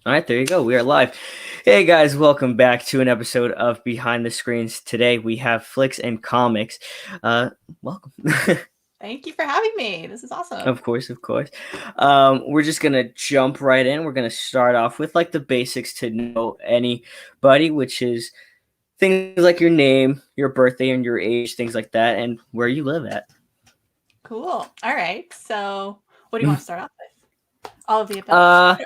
All right, there you go. We are live. Hey guys, welcome back to an episode of Behind the Screens. Today we have Flix and Comics. Welcome. Thank you for having me. This is awesome. Of course. We're just gonna jump right in. We're gonna start off with like the basics to know anybody, which is things like your name, your birthday, and your age, things like that, and where you live at. Cool. All right. So, what do you want to start off with? All of the above.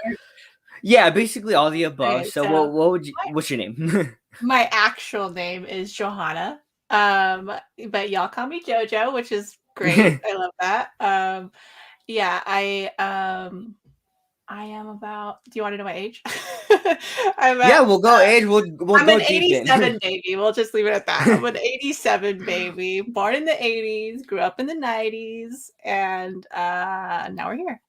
Yeah, basically all the above. Okay, So, so what's your name? my actual name is Johanna. But y'all call me JoJo, which is great. I love that. Yeah, I am about. Do you want to know my age? Yeah, we'll go age. We'll I'm go an deep 87 in. baby. We'll just leave it at that. I'm an 87 baby, born in the 80s, grew up in the 90s, and now we're here.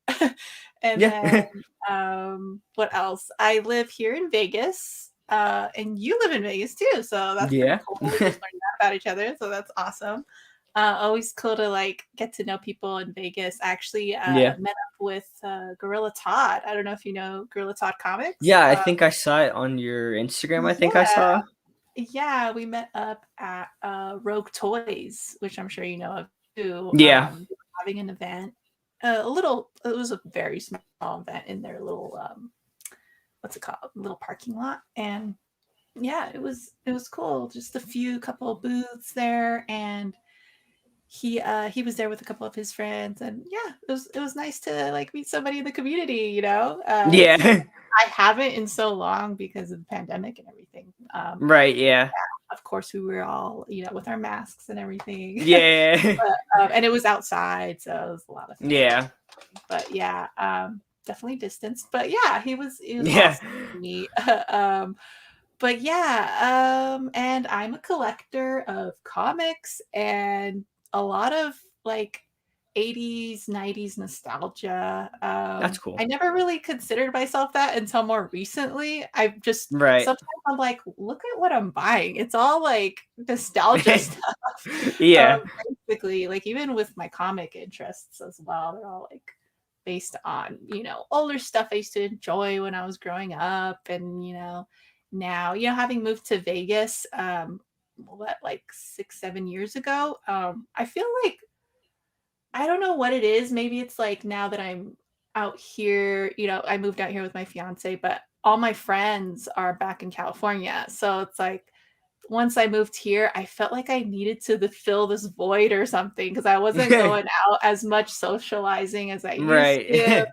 And Yeah. then what else? I live here in Vegas, and you live in Vegas too, so that's pretty Yeah. cool. We just learned that about each other, so that's awesome. Always cool to like get to know people in Vegas. I actually Yeah. met up with Gorilla Todd. I don't know if you know Gorilla Todd Comics. Yeah, I think I saw it on your Instagram. I think I Yeah, saw. yeah, we met up at Rogue Toys, which I'm sure you know of too. Yeah. Having an event, it was a very small event in their little, what's it called, little parking lot, and yeah, it was cool. Just couple of booths there, and he was there with a couple of his friends, and yeah, it was nice to like meet somebody in the community. Yeah. I haven't in so long because of the pandemic and everything. Right. Yeah. Of course, we were all, with our masks and everything. Yeah. And it was outside, so it was a lot of fun. Yeah. But yeah, definitely distanced. But yeah, he was Yeah. awesome to meet. But yeah, and I'm a collector of comics and a lot of like 80s, 90s nostalgia. That's cool. I never really considered myself that until more recently. I've just Right. sometimes I'm like, look at what I'm buying. It's all like nostalgia stuff. Yeah. Basically, like even with my comic interests as well, they're all like based on, older stuff I used to enjoy when I was growing up. And, now, having moved to Vegas, like 6, 7 years ago, I feel like I don't know what it is. Maybe it's like now that I'm out here, I moved out here with my fiance, but all my friends are back in California. So it's like once I moved here, I felt like I needed to fill this void or something because I wasn't going out as much socializing as I used to. Right.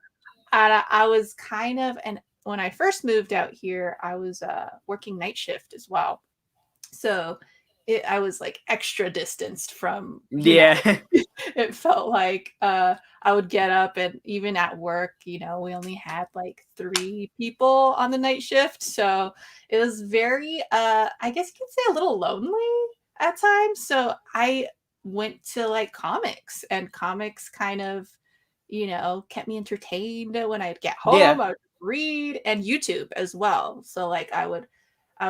And I was and when I first moved out here, I was working night shift as well. So I was like extra distanced from Yeah. humanity. It felt like I would get up, and even at work, we only had like 3 people on the night shift. So it was very, I guess you could say a little lonely at times. So I went to like comics, and comics kind of, kept me entertained when I'd get home. Yeah. I would read, and YouTube as well. So like I would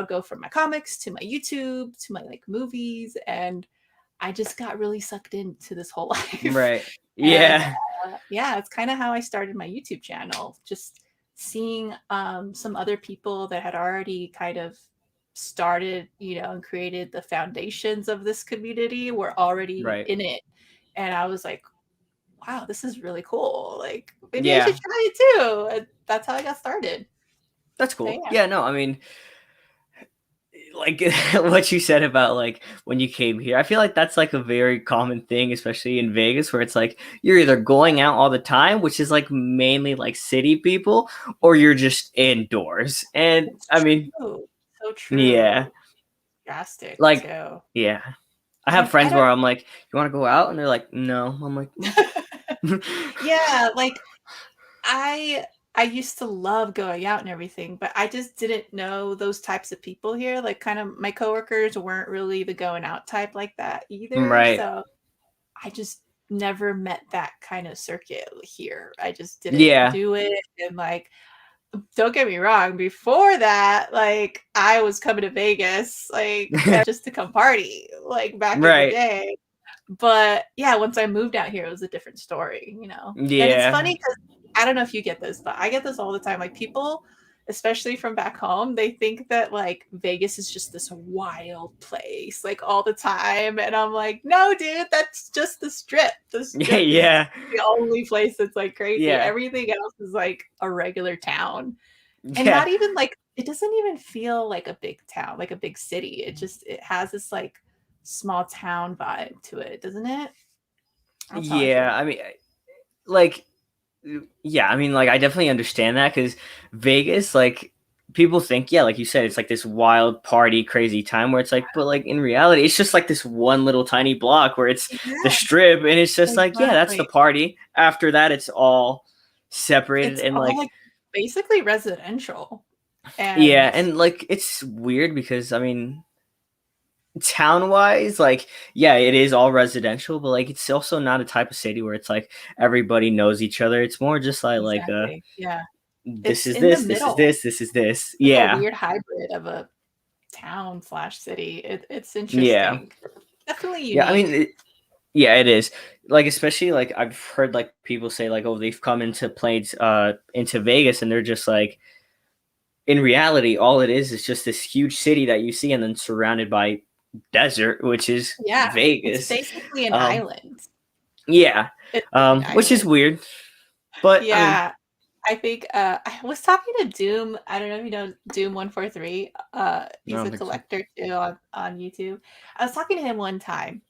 go from my comics to my YouTube to my like movies, and I just got really sucked into this whole life. Right. And Yeah. yeah, it's kind of how I started my YouTube channel. Just seeing some other people that had already kind of started, and created the foundations of this community were already Right. in it. And I was like, wow, this is really cool. Like maybe I should Yeah. try it too. And that's how I got started. That's So cool. yeah. Yeah. No, I mean, like what you said about like when you came here, I feel like that's like a very common thing, especially in Vegas, where it's like you're either going out all the time, which is like mainly like city people, or you're just indoors. And It's I mean, true. So yeah, true. Drastic like, too. yeah, I have And I friends don't where I'm like, you want to go out, and they're like, no. I'm like, Yeah, like I I used to love going out and everything, but I just didn't know those types of people here. Like kind of my coworkers weren't really the going out type like that either. right, So I just never met that kind of circuit here. I just didn't yeah, do it. And like don't get me wrong, before that, like I was coming to Vegas like just to come party, like back in the right, day. But yeah, once I moved out here, it was a different story. And it's yeah, funny because I don't know if you get this, but I get this all the time. Like people especially from back home, they think that like Vegas is just this wild place like all the time. And I'm like, no, dude, that's just the strip. The strip is Yeah, the only place that's like crazy. yeah, Everything else is like a regular town. And yeah, not even like it doesn't even feel like a big town, like a big city. It has this like small town vibe to it, doesn't it? That's how I feel. yeah. I mean, like, yeah, I mean, like, I definitely understand that because Vegas, like, people think, yeah, like you said, it's like this wild party, crazy time where it's like, but like in reality, it's just like this one little tiny block where it's the Yeah, strip, and it's just like, yeah, that's the exactly. party. After that, it's all separated It's and all like, like basically residential. yeah, And and like it's weird because I mean, town wise, like, yeah, it is all residential, but like it's also not a type of city where it's like everybody knows each other. It's more just like exactly. Yeah. this It's is in the this, this is middle. this, this is this. Like a Yeah. weird hybrid of a town slash city. It's Yeah. interesting. Definitely Yeah. I mean, unique. yeah, it is. Like, especially like I've heard like people say like, oh, they've come into planes into Vegas and they're just like in reality, all it is just this huge city that you see and then surrounded by desert, which is Yeah. It's Vegas. basically an Um, island. yeah. It's a big Which is island. weird. But I mean, Yeah. I think I was talking to Doom. I don't know if you know Doom 143. I He's don't a think so. collector too on YouTube. I was talking to him one time,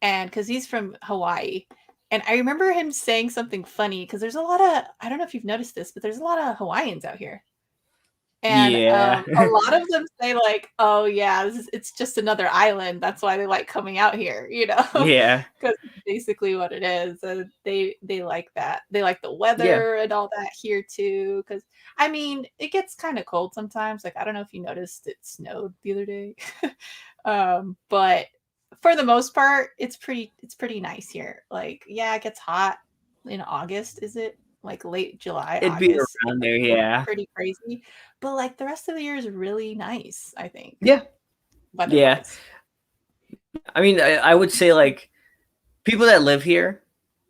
and because he's from Hawaii, and I remember him saying something funny because there's a lot of I don't know if you've noticed this, but there's a lot of Hawaiians out here. And, Yeah. a lot of them say like, "Oh, yeah, it's just another island. That's why they like coming out here," you know, Yeah. because it's basically what it is, and they like that. They like the Yeah. weather and all that here too. Because I mean, it gets kinda cold sometimes, like, I don't know if you noticed it snowed the other day. But for the most part, it's pretty nice here. Like, yeah, it gets hot in August, is it? Like, late July, It'd be August, around there. gets Yeah. pretty crazy. But, like, the rest of the year is really nice, I think, Yeah. Yeah. weather-wise. I mean, I would say like people that live here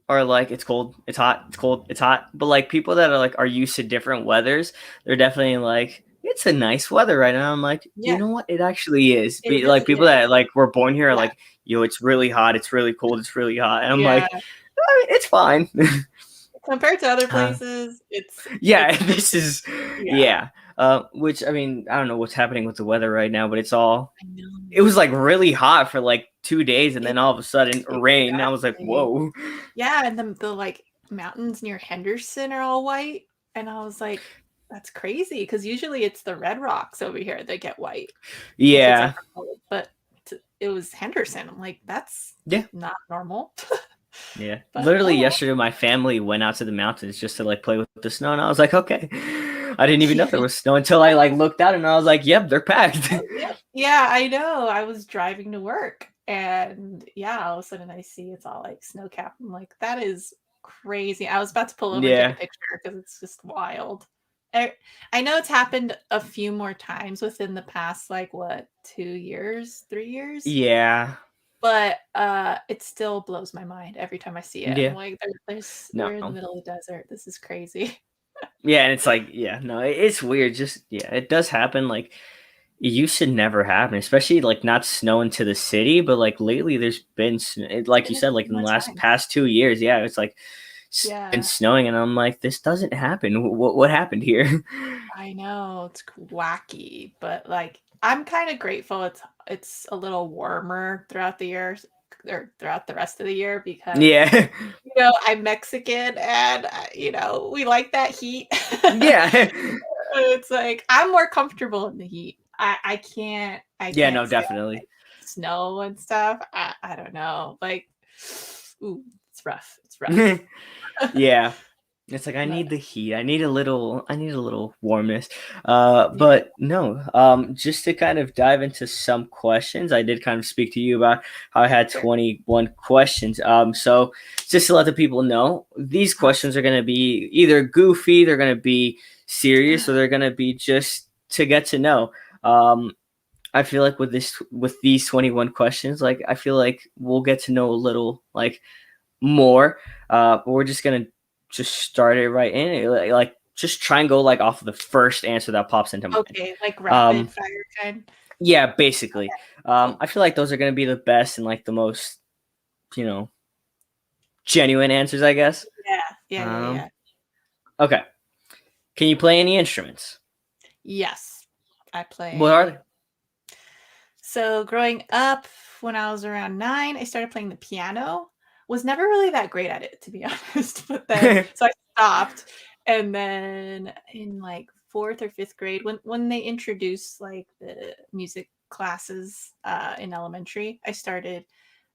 are like it's cold, it's hot, it's cold, it's hot. But like people that are used to different weathers, they're definitely like it's a nice weather right now. I'm like, you Yeah, know what? It actually is. it Like really people is. that like were born here are Yeah, like, yo, it's really hot, it's really cold, it's really hot, and I'm yeah. like, I mean, it's fine. Compared to other uh, places, it's yeah, nice. this is Yeah, yeah. Which I mean, I don't know what's happening with the weather right now, but I it know. was like really hot for like 2 days, and It then all of a sudden rain. I was like, exactly. whoa. Yeah, and like, mountains near Henderson are all white, and I was like, "That's crazy," because usually it's the Red Rocks over here that get white if it's ever Yeah, cold, but it was Henderson. I'm like, "That's yeah, not normal." yeah. But, Literally oh, well. yesterday, my family went out to the mountains just to like play with the snow, and I was like, okay. I didn't even know there Yeah. was snow until I like looked out, and I was like, yep, they're packed. Yep. Yeah, I know. I was driving to work and yeah, all of a sudden I see it's all like snow cap. I'm like, that is crazy. I was about to pull over and take a Yeah, picture because it's just wild. I, I know it's happened a few more times within the past, like what, 2 years, 3 years? yeah, But it still blows my mind every time I see it. I'm yeah. like, we're in the No, middle of the desert. This is crazy. yeah, and it's like, yeah, no, it's weird. Just yeah, it does happen. Like it used to never happen, especially like not snow into the city, but like lately there's been like you Been a said, like few in the more last times. past 2 years, yeah, it's like been Yeah. snowing, and I'm like, this doesn't happen. What happened here? I know it's wacky, but like I'm kind of grateful it's a little warmer throughout the years or throughout the rest of the year because Yeah, I'm Mexican and we like that heat. yeah, It's like I'm more comfortable in the heat. I yeah. can't No, stand definitely. like snow and stuff. I don't know. Like ooh, it's rough. It's rough. Yeah. It's like I But need the heat. I need a little warmness. yeah, But no, just to kind of dive into some questions, I did kind of speak to you about how I had sure. 21 questions. So just to let the people know, these Awesome. questions are gonna be either goofy, they're gonna be serious, or they're gonna be just to get to know. I feel like with these 21 questions, like I feel like we'll get to know a little like more. But we're just gonna just start it right in. Like just try and go like off of the first answer that pops into mind. Okay, like rapid Um, fire kind. yeah, basically. Cool. I feel like those are going to be the best and like the most, you know, genuine answers, I guess. Yeah, yeah, yeah, Um, yeah. okay. Can you play any instruments? Yes, I What are they? play. So growing up, when I was around 9, I started playing the piano. Was never really that great at it, to be honest. But then, so I stopped, and then in like 4th or 5th grade, when they introduced like the music classes in elementary,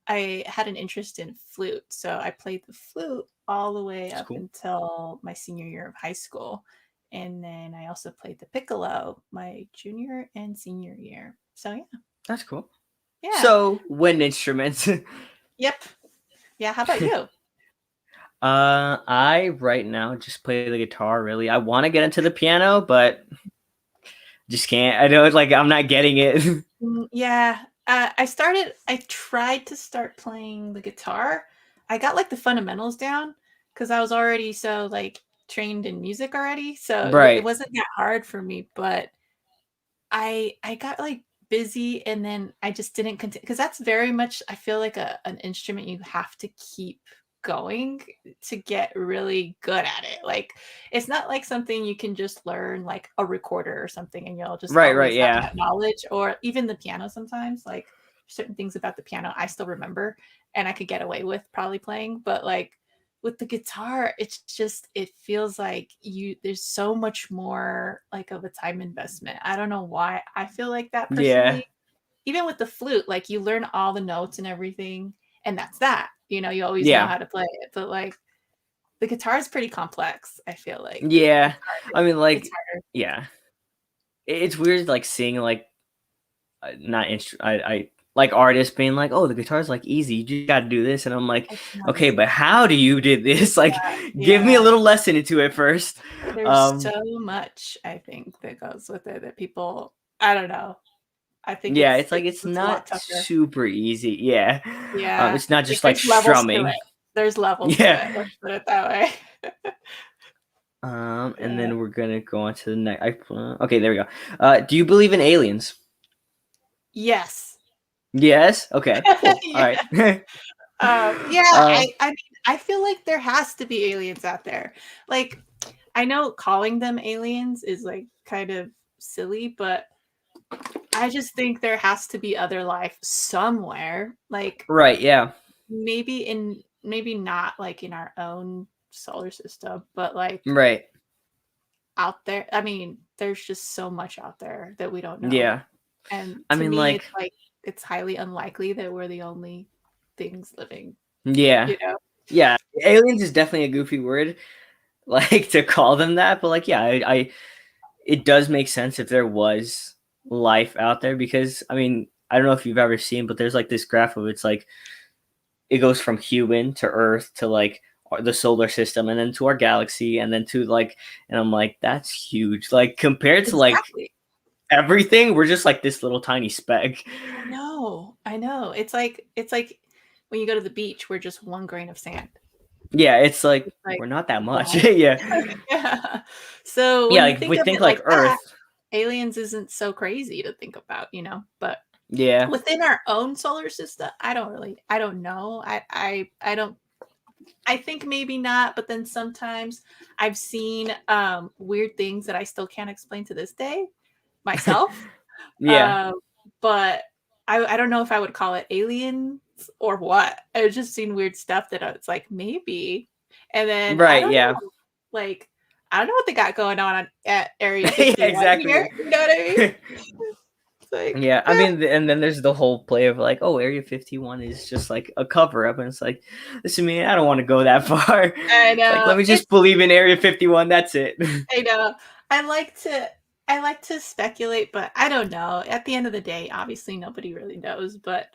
I had an interest in flute. So I played the flute all the way That's up cool. until my senior year of high school. And then I also played the piccolo my junior and senior year. So yeah. That's cool. Yeah. So, wind instruments. Yep. Yeah. How about you? I right now just play the guitar. Really, I want to get into the piano, but just can't. I know, like I'm not getting it. Yeah. I tried to start playing the guitar. I got like the fundamentals down because I was already so like trained in music already. So it Right. wasn't that hard for me, but I got like busy and then I just didn't continue because that's very much I feel like an instrument you have to keep going to get really good at it. Like it's not like something you can just learn like a recorder or something and you'll just Right. Right. always have Yeah. that knowledge or even the piano sometimes like certain things about the piano I still remember and I could get away with probably playing, but like with the guitar it's just it feels like there's so much more like of a time investment. I don't know why I feel like that Yeah. personally. Even with the flute, like you learn all the notes and everything and that's that, you always know Yeah. how to play it, but like the guitar is pretty complex. I feel like Yeah. it's hard, I mean, it's like, harder. yeah. It's weird, like seeing like not I like artists being like, "Oh, the guitar's like easy. You just got to do this," and I'm like, It's not "Okay, but easy. how do you did this? Like, give me a Yeah, little lesson into it first." there's Um, so much I think that goes with it that people I don't know. I think yeah, it's it's like it's it's it's a lot not tougher. super easy. Yeah, Yeah, it's not like just like there's levels to strumming. it. There's levels to Yeah. it, let's put it that way. And Yeah. then we're gonna go on to the next. Okay, there we go. Do you believe in aliens? Yes. Yes. Okay. Cool. All Yeah. right. Yeah, uh, I mean, I feel like there has to be aliens out there. Like, I know calling them aliens is like kind of silly, but I just think there has to be other life somewhere. Like right. Yeah. maybe not like in our own solar system, but like Right. out there. I mean, there's just so much out there that we don't know. Yeah. And I to mean, me, like, it's like it's highly unlikely that we're the only things living, yeah. you know? Yeah. Aliens is definitely a goofy word, like to call them that, but like, yeah, it does make sense if there was life out there because I mean, I don't know if you've ever seen, but there's like this graph of it's like it goes from human to Earth to like the solar system and then to our galaxy and then to like, and I'm like, that's huge. Like compared to like Exactly. everything, we're just like this little tiny speck. I know. I know. It's like when you go to the beach, we're just one grain of sand. Yeah, it's like It's like, we're not that much. what? Yeah. Yeah. So Yeah, when you like if think we of think it like like that, Earth. aliens isn't so crazy to think about. But Yeah. within our own solar system, I don't know. I don't I think maybe not, but then sometimes I've seen weird things that I still can't explain to this day myself. Yeah. Um, but I don't know if I would call it aliens or what. I've just seen weird stuff that it's like maybe. And then I Right, don't yeah. know, like I don't know what they got going on at Area Yeah, 51 here. exactly. You know what I mean? It's like, Yeah, I mean, and then there's the whole play of like, oh, Area 51 is just like a cover up, and it's like, listen, man, I don't want to go that far. I It's like, let know. me just believe in Area 51. That's it. I know. I like to I like to speculate, but I don't know. At the end of the day, obviously nobody really knows, but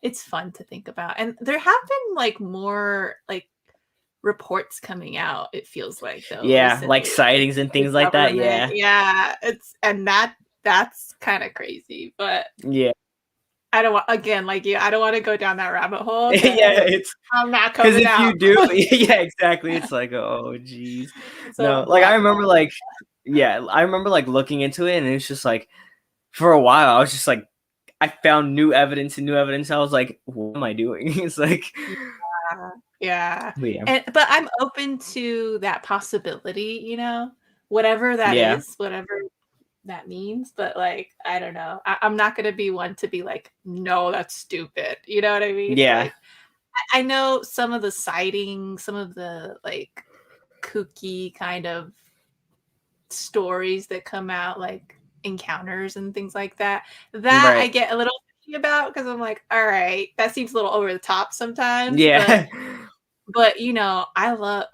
it's fun to think about. And there have been like more like reports coming out, it feels like though Yeah, like recently, like sightings and the things like that. government. Yeah, Yeah, it's and that's kind of crazy. But yeah, I don't want, again, like you, I don't want to go down that rabbit hole Yeah, because it's I'm not because coming if out. you do, yeah, exactly. It's like, oh, geez. So No, like I black remember, hole. like, yeah, I remember like looking into it, and it's just like for a while, I was just like, I found new evidence and new evidence. I was like, what am I doing? It's like, Yeah, yeah. but yeah, But I'm open to that possibility, whatever that yeah, is, whatever that means. But like, I don't know. I'm not gonna be one to be like, no, that's stupid. You know what I mean? yeah, Like, I know some of the sightings, some of the like kooky kind of stories that come out, like encounters and things like that. That I right, get a little iffy about because I'm like, all right, that seems a little over the top sometimes. yeah. But I love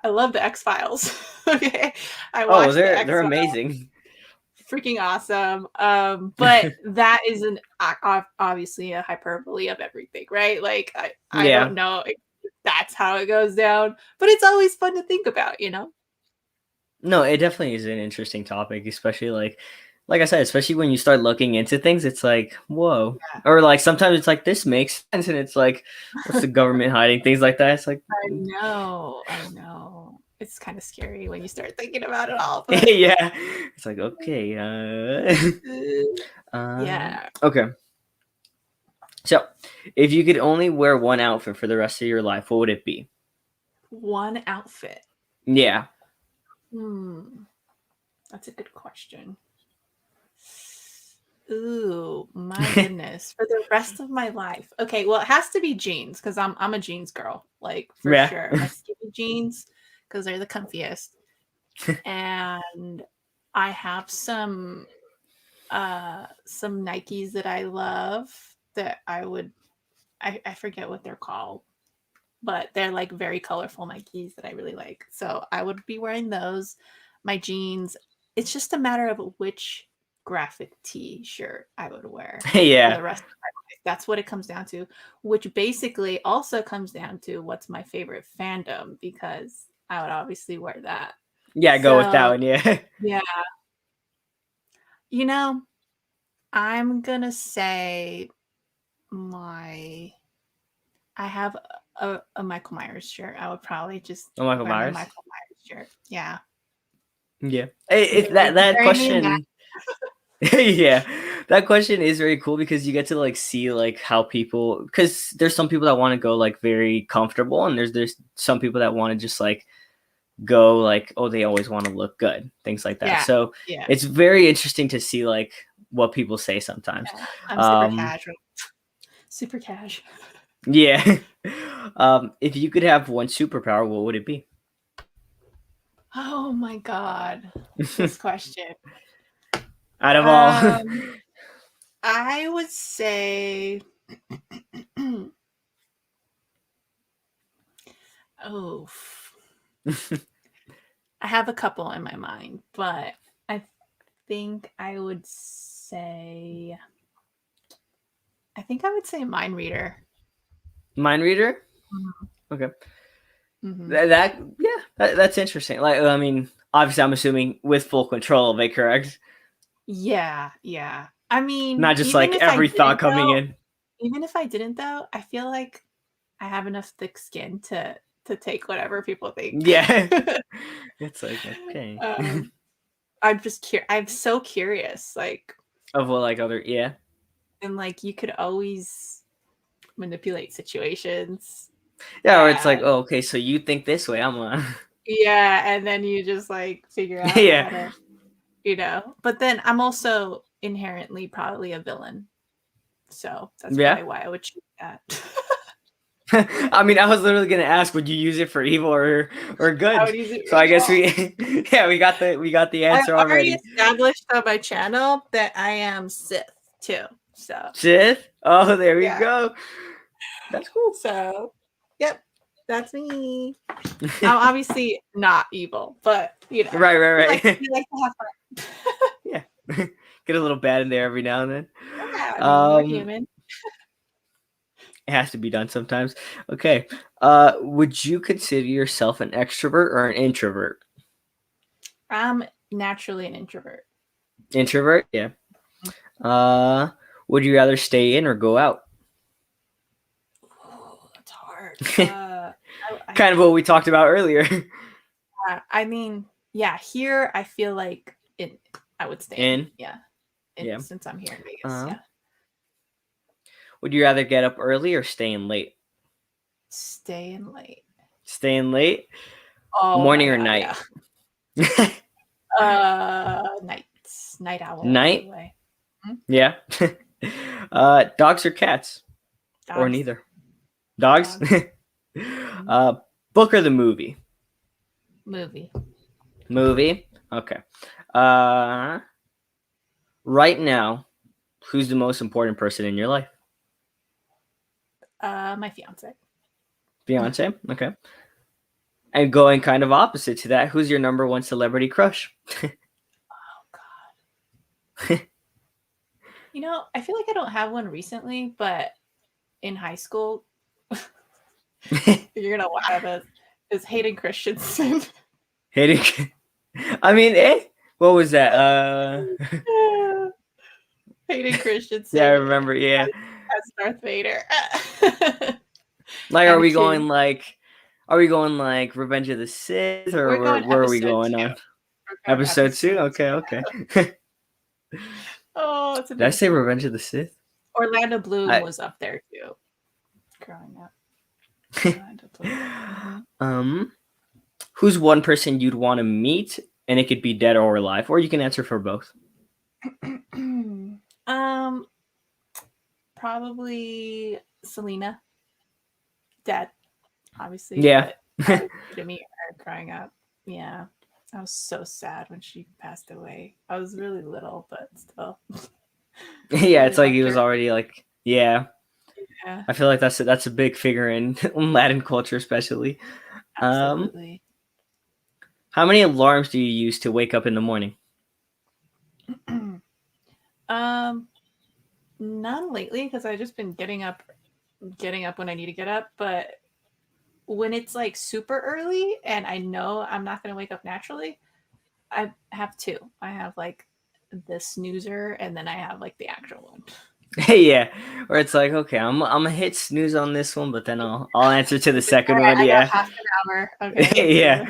I love the X-Files. Okay. I Oh, watched the they're X-Files, amazing. freaking awesome. But that isn't obviously a hyperbole of everything, right? Like I don't Yeah. know if that's how it goes down, but it's always fun to think about. No, it definitely is an interesting topic, especially like I said, especially when you start looking into things, it's like, whoa. Or like sometimes it's like this makes sense and it's like, what's the government hiding? Things like that. It's like I know, I know. It's kind of scary when you start thinking about it all, but yeah. It's like, okay, yeah, okay. So if you could only wear one outfit for the rest of your life, what would it be? one outfit. Yeah. Hmm, that's a good question. Ooh, my goodness. For the rest of my life. Okay, well, it has to be jeans because I'm a jeans girl, like for Yeah. sure. My skinny jeans because they're the comfiest. And I have some Nikes that I love that I forget what they're called, but they're like very colorful Nikes that I really like. So I would be wearing those, my jeans. It's just a matter of which graphic tee shirt I would wear for Yeah. the rest of my life. That's what it comes down to, which basically also comes down to what's my favorite fandom because I would obviously wear that. Yeah, go with that So, one, yeah. yeah, you know, I'm gonna say my I have a Michael Myers shirt. I would probably just Oh, Michael wear my Myers. Michael Myers shirt. Yeah. Yeah. It Very, that very maniac. question yeah. That question is very cool because you get to like see like how people because there's some people that want to go like very comfortable and there's some people that want to just like go like oh they always want to look good things like that Yeah. so Yeah. it's very interesting to see like what people say sometimes Yeah. I'm super um casual. Super cash. yeah if you could have one superpower what would it be? Oh my god. This question. Out of all. Um, I would say oh, I have a couple in my mind, but I think I would say mind reader. Mind reader. Okay. Mm-hmm. That yeah, that's interesting. Like, I mean, obviously, I'm assuming with full control of it, correct? Yeah, yeah. I mean, Not just like every thought coming in. even if I didn't though, I feel like I have enough thick skin to take whatever people think. Yeah, it's like okay. um, I'm so curious, like, Of what like other yeah and like you could always manipulate situations, yeah, or it's like and oh okay, so you think this way, I'm gonna yeah, and then you just like figure out yeah how to. But then I'm also inherently probably a villain, so that's yeah. probably why I would choose that. I mean, I was literally gonna ask, would you use it for evil or I good? would use it for So I guess evil. we yeah we got the I've answer already already. established on my channel that I am Sith too. So Sith. Oh, there we yeah. go. That's cool. So yep, that's me. I'm obviously not evil, but Right, right, right. we like to have fun. Yeah. Get a little bad in there every now and then. Yeah, I mean we're Um, human. it has to be done sometimes. Okay. Would you consider yourself an extrovert or an introvert? I'm naturally an introvert. Introvert, yeah. Uh, Would you rather stay in or go out? Oh, that's hard. Kind of what we talked about earlier. I mean, yeah, here I feel like I would stay in. In? Yeah. Yeah. Since I'm here in Vegas. Uh-huh. Yeah. Would you rather get up early or stay in late? Stay in late. Stay in late? Oh Morning my or god, night? yeah. Nights. Night owl all the Night? way. Hmm? Yeah. Dogs or cats? Or Dogs. neither? Dogs? Mhm. Book or the movie? Movie. Movie? Okay. Uh, right now, who's the most important person in your life? My fiance. Beyonce? Okay. And going kind of opposite to that, who's your number one celebrity crush? Oh god. I feel like I don't have one recently, but in high school, you're gonna laugh at this, is Hayden Christensen. Hitting. I mean, what was that? Hayden Christensen Yeah, I remember. Yeah. as Darth Vader. Like, are we Anakin. going like, Revenge of the Sith, or We're going where are we episode going 2. on? We're going Episode 2? episode 2. Okay, okay. Oh, it's Did I say amazing. Revenge of the Sith? Orlando Bloom I, was up there too. Growing up. Orlando Bloom. Mhm. Who's one person you'd want to meet, and it could be dead or alive, or you can answer for both. Probably Selena. Dead, obviously. Yeah. But I was to meet her growing up. Yeah. I was so sad when she passed away. I was really little, but still. Yeah, Really it's like loved he was her. already like, yeah. Yeah, I feel like that's a big figure in Latin culture, especially. absolutely. How many alarms do you use to wake up in the morning? None lately because I've just been getting up when I need to get up. But when it's like super early and I know I'm not going to wake up naturally, I have 2. I have like the snoozer and then I have like the actual one. Yeah, or it's like, okay, I'm gonna hit snooze on this one, but then I'll answer to the second All right, one. I got Yeah, half an hour. Okay, yeah.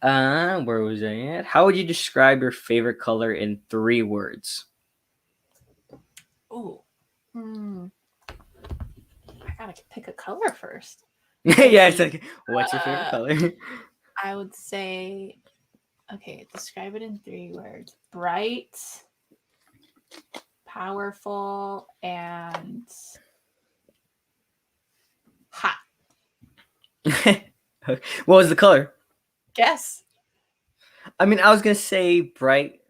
let's Where was I at? How would you describe your favorite color in 3 words? Oh, I gotta pick a color first. Yeah, it's like, what's your favorite color? I would say, okay, describe it in 3 words: bright, powerful, and hot. What was the color? Guess. I mean, I was gonna say bright.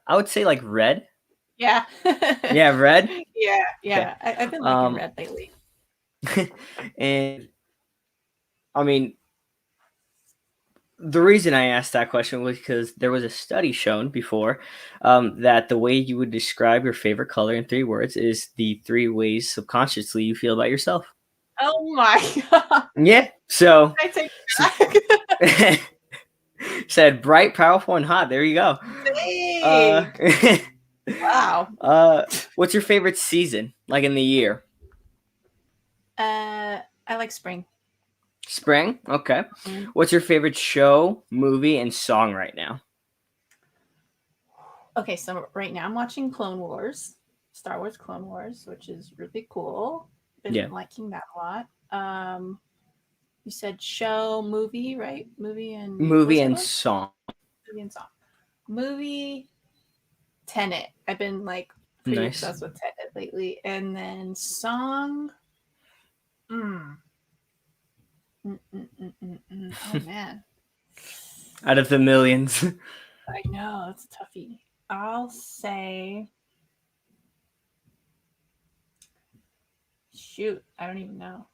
I would say like red. Yeah. Yeah, red. Yeah. Okay. I've been liking red lately. And I mean, the reason I asked that question was because there was a study shown before that the way you would describe your favorite color in 3 words is the 3 ways subconsciously you feel about yourself. Oh my god. Yeah. So I take it back. said bright, powerful, and hot. There you go. Dang. Wow. What's your favorite season, like in the year? I like spring. Spring? Okay. Mhm. What's your favorite show, movie, and song right now? Okay, so right now I'm watching Clone Wars, Star Wars Clone Wars, which is really cool. Been liking that a lot. You said show, movie, right? Movie and Song. Movie and song. Movie, Tenet. I've been like pretty obsessed with Tenet lately, and then song. Oh man. Out of the millions. I know, it's a toughie. I'll say, shoot, I don't even know.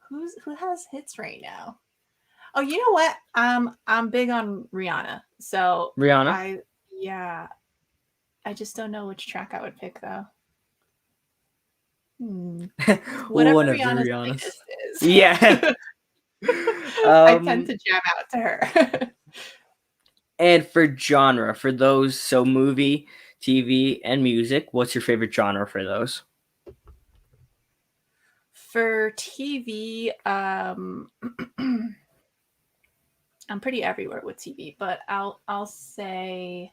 Who has hits right now? Oh, you know what? I'm big on Rihanna. So Rihanna? I just don't know which track I would pick though. Whatever Whatever Rihanna's playlist is. Yeah. I tend to jam out to her. And for genre, for those, so movie, TV, and music, what's your favorite genre for those? For TV, I'm pretty everywhere with TV, but I'll say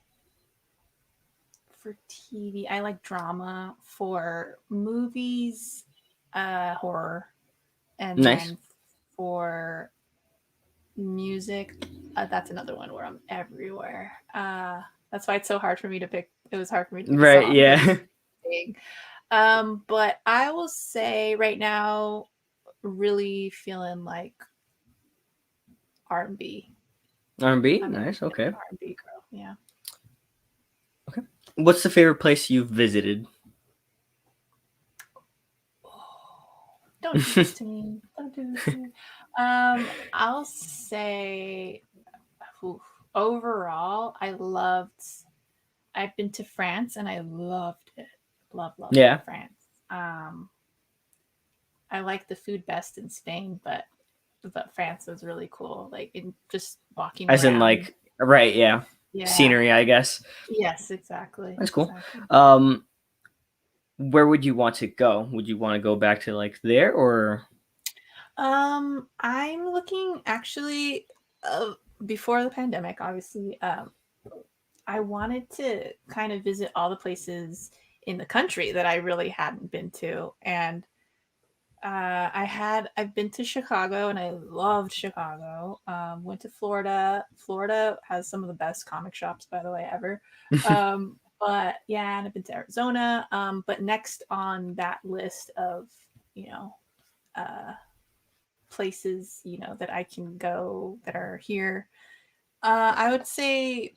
for TV, I like drama. For movies, horror, and Nice. then for music, that's another one where I'm everywhere. That's why it's so hard for me to pick. It was hard for me to pick a Right, song because yeah. big. But I will say right now, really feeling like R&B. R&B? I'm a Nice, big okay. R&B girl. Yeah. Okay. What's the favorite place you've visited? Oh, don't do this to me. Don't do this to me. I'll say oof, overall, I've been to France and I loved it. Love Yeah. France. Um, I like the food best in Spain, but France was really cool. Like in just walking As in around. like, right, yeah. Yeah. Scenery, I guess. Yes, exactly. That's cool. Exactly. Um, where would you want to go? Would you want to go back to like there or I'm looking actually before the pandemic, obviously. I wanted to kind of visit all the places in the country that I really hadn't been to, and I've been to Chicago and I loved Chicago. Went to Florida. Florida has some of the best comic shops, by the way, ever. But yeah, and I've been to Arizona. But next on that list of you know uh, places that I can go that are here, I would say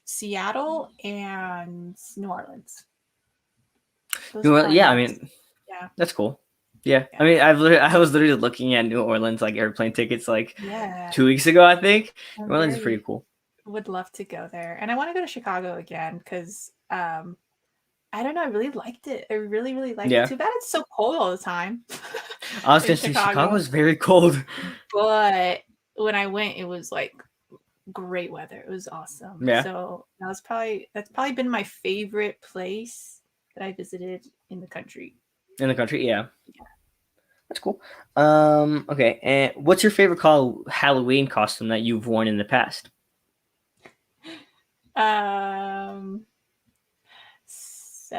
Seattle and New Orleans. Those are Well, probably yeah, my I next. mean, Yeah, that's cool. Yeah. I yeah, mean, I was literally looking at New Orleans like airplane tickets like yeah. 2 weeks ago, I think. I'm New Orleans is pretty very cool. would love to go there. And I want to go to Chicago again because I don't know, I really liked it. I really, really liked it. Yeah. Too bad it's so cold all the time I was in gonna say Chicago Chicago. is very cold. But when I went, it was like great weather. It was awesome. Yeah. So that's probably been my favorite place that I visited in the country. In the country, yeah. Yeah. That's cool. Okay. And what's your favorite Halloween costume that you've worn in the past? Um so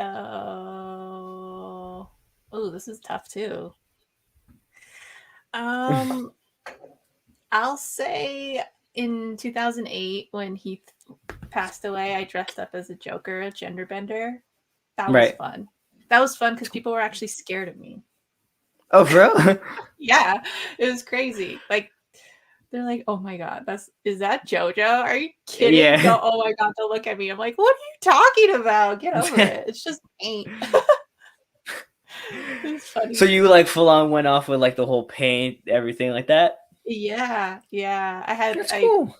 oh, this is tough too. Um I'll say in 2008 when he passed away, I dressed up as a Joker, a gender bender. That was Right. fun. That was fun because people were actually scared of me. Oh, for real? Yeah, it was crazy. Like they're like, "Oh my god, is that JoJo? Are you kidding?" Yeah. Oh my god, they'll look at me. I'm like, "What are you talking about? Get over it. It's just paint." It's So funny. you like full on went off with like the whole paint, everything like that? Yeah, yeah. That's I cool.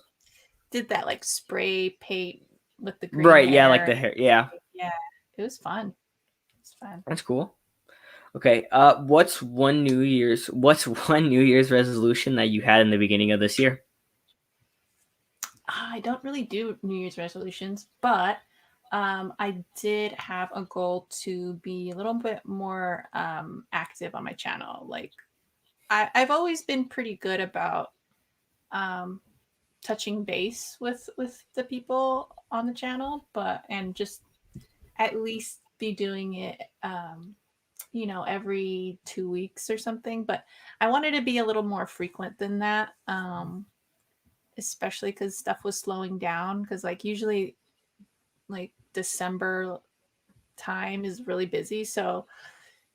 did that like spray paint with the green Right, yeah, like hair. the hair. Yeah. Yeah, it was fun. It's fun. That's cool. Okay. What's one New Year's resolution that you had in the beginning of this year? I don't really do New Year's resolutions, but I did have a goal to be a little bit more active on my channel. Like I've always been pretty good about um, touching base with the people on the channel, but and just at least be doing it, every 2 weeks or something. But I wanted to be a little more frequent than that. Especially because stuff was slowing down because like usually like December time is really busy. So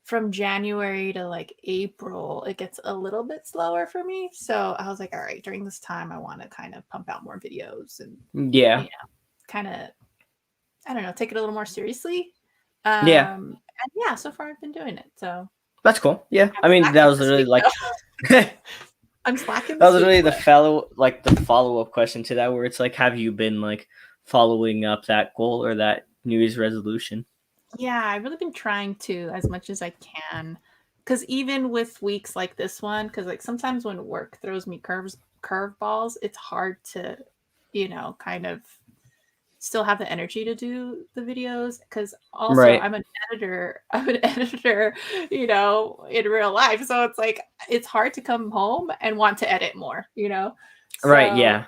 from January to like April, it gets a little bit slower for me. So I was like, all right, during this time, I want to kind of pump out more videos and, Yeah. kind of, I don't know, take it a little more seriously. Yeah. And yeah, so far I've been doing it. So That's cool. Yeah. I'm I mean, that slacking was this literally week like though. that I'm slacking was this week, literally but the follow-up question to that where it's like, have you been like following up that goal or that New Year's resolution? yeah, I've really been trying to as much as I can. Because even with weeks like this one, because like sometimes when work throws me curveballs, it's hard to kind of still have the energy to do the videos, because also Right. I'm an editor. I'm an editor, in real life. So it's like it's hard to come home and want to edit more. Right. So Yeah.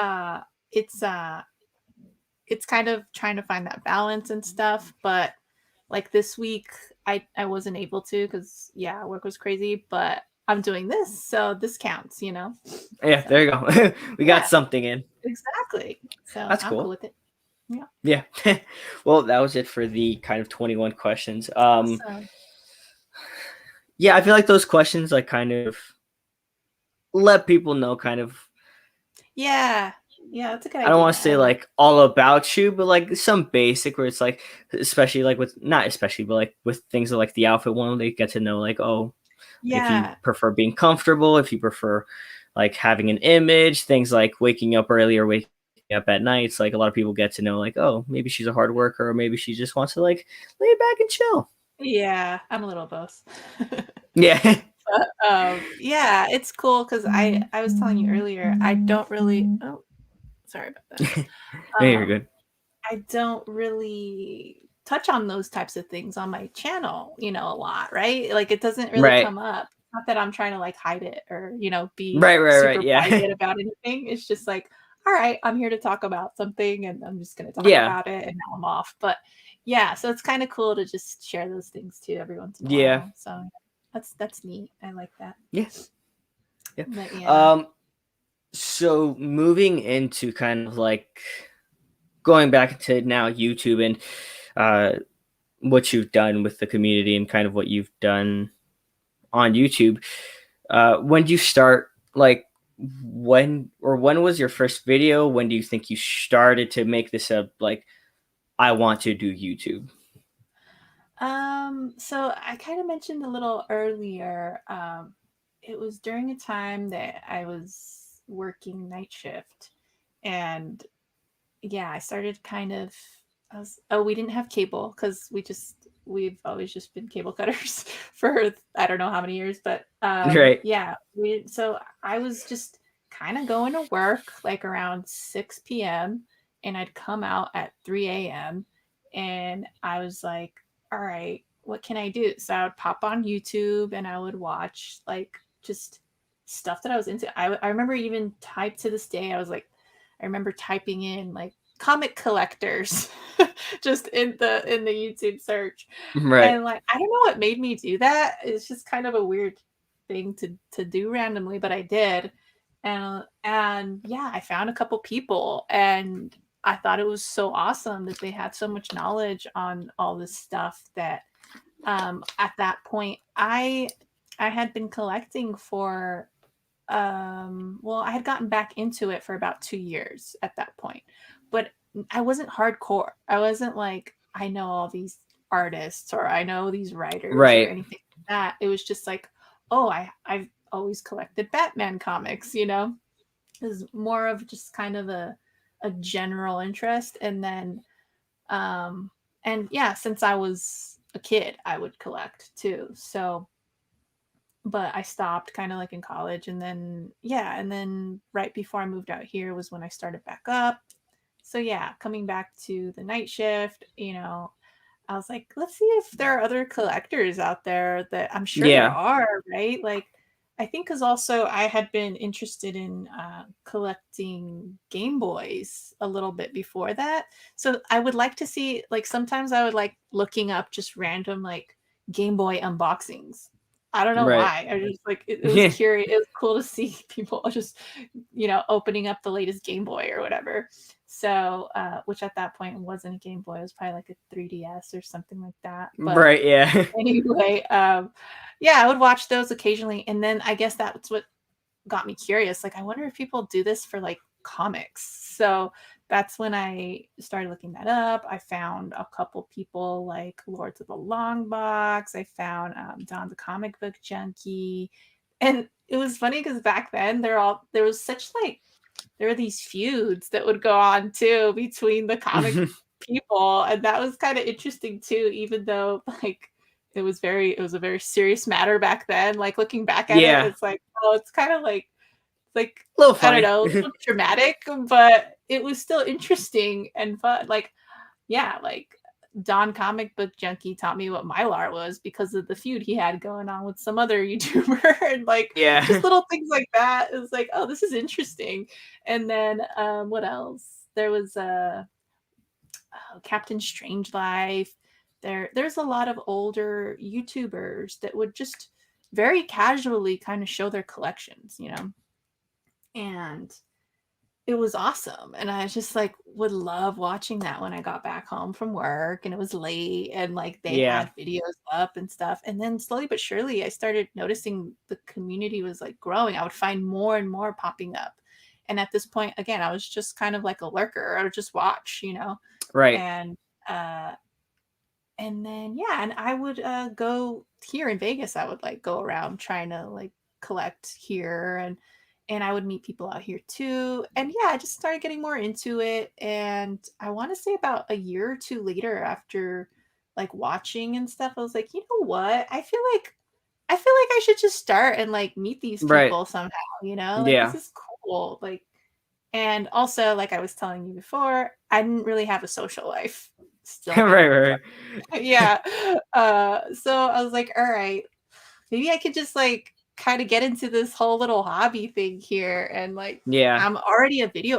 uh it's kind of trying to find that balance and stuff. But like this week I wasn't able to because work was crazy, but I'm doing this, so this counts. Yeah. So There you go. We got yeah, something in. exactly. So That's I'm cool cool. with it. Yeah. Yeah. Well, that was it for the kind of 21 questions. Awesome. Yeah, I feel like those questions like kind of let people know kind of, Yeah. Yeah, that's a good I don't want idea. to I say like. like all about you, but like some basic where it's like, especially like with not especially, but like with things like the outfit one, they get to know like, oh, if you Yeah. prefer being comfortable, if you prefer like having an image, things like waking up early or waking up at nights. Like a lot of people get to know like, oh, maybe she's a hard worker, or maybe she just wants to like lay back and chill. Yeah, I'm a little both. Yeah. Yeah, it's cool because I was telling you earlier, I don't really. Oh, sorry about that. Hey, you're Um, good. I don't really touch on those types of things on my channel, a lot, right? Like it doesn't really Right. come up. Not that I'm trying to like hide it or, be Right. Right. Right. super Yeah. private about anything. It's just like, all right, I'm here to talk about something and I'm just going to talk Yeah. about it and now I'm off. But yeah, so it's kind of cool to just share those things too every once in a Yeah. while. So that's neat. I like that. Yeah. Yeah. But yeah. Um. So moving into kind of like going back to now YouTube and what you've done with the community and kind of what you've done on YouTube. When do you start? Like, when was your first video? When do you think you started to make this a like? I want to do YouTube. So I kind of mentioned a little earlier, it was during a time that I was working night shift, and yeah, I started kind of. We didn't have cable because we've always just been cable cutters for I don't know how many years, but Right. yeah, so I was just kind of going to work like around 6 p.m. and I'd come out at 3 a.m. and I was like, all right, what can I do? So I would pop on YouTube and I would watch like just stuff that I was into. I remember even typed to this day, I remember typing in like comic collectors just in the YouTube search. Right. And like I don't know what made me do that. It's just kind of a weird thing to do randomly, but I did. And yeah, I found a couple people and I thought it was so awesome that they had so much knowledge on all this stuff that at that point I had been collecting for well, I had gotten back into it for about 2 years at that point, but I wasn't hardcore. I wasn't like I know all these artists or I know these writers or Right. anything like that. It was just like, oh, I've always collected Batman comics. It was more of just kind of a general interest. And then and yeah, since I was a kid, I would collect too. So but I stopped kind of like in college, and then and then right before I moved out here was when I started back up. So yeah, coming back to the night shift, I was like, let's see if there are other collectors out there that I'm sure there Yeah. are, right? Like I think because also I had been interested in collecting Game Boys a little bit before that. So I would like to see, like, sometimes I would like looking up just random, like, Game Boy unboxings. I don't know Right. why. I just like it was Yeah. curious. It was cool to see people just, opening up the latest Game Boy or whatever. So, which at that point wasn't a Game Boy, it was probably like a 3DS or something like that. But Right. Yeah. anyway, yeah, I would watch those occasionally, and then I guess that's what got me curious. Like, I wonder if people do this for like comics. So that's when I started looking that up. I found a couple people like Lords of the Long Box. I found Don the Comic Book Junkie, and it was funny because back then there was such like there were these feuds that would go on too between the comic people, and that was kind of interesting too, even though like it was a very serious matter back then. Like looking back at it, Yeah. it's like, oh, it's kind of like like, A little I don't funny. know, a little dramatic, but it was still interesting and fun. Like, yeah, like Don Comic Book Junkie taught me what Mylar was because of the feud he had going on with some other YouTuber, and like just Yeah. little things like that. It was like, oh, this is interesting. And then what else? There was Captain Strangelife's. There's a lot of older YouTubers that would just very casually kind of show their collections, you know, and it was awesome. And I just like would love watching that when I got back home from work and it was late and like they Yeah. had videos up and stuff. And then slowly but surely I started noticing the community was like growing. I would find more and more popping up. And at this point, again, I was just kind of like a lurker. I would just watch, you know, Right. and uh and then yeah, and I would go here in Vegas. I would like go around trying to like collect here, and I would meet people out here too. And yeah, I just started getting more into it. And I want to say about a year or two later, after like watching and stuff, I was like, you know what? I feel like I should just start and like meet these Right. people somehow. You know, like this Yeah. is cool. Like, and also, like I was telling you before, I didn't really have a social life. Still Right, don't. right. Yeah. So I was like, all right, maybe I could just like kind of get into this whole little hobby thing here. And like, Yeah.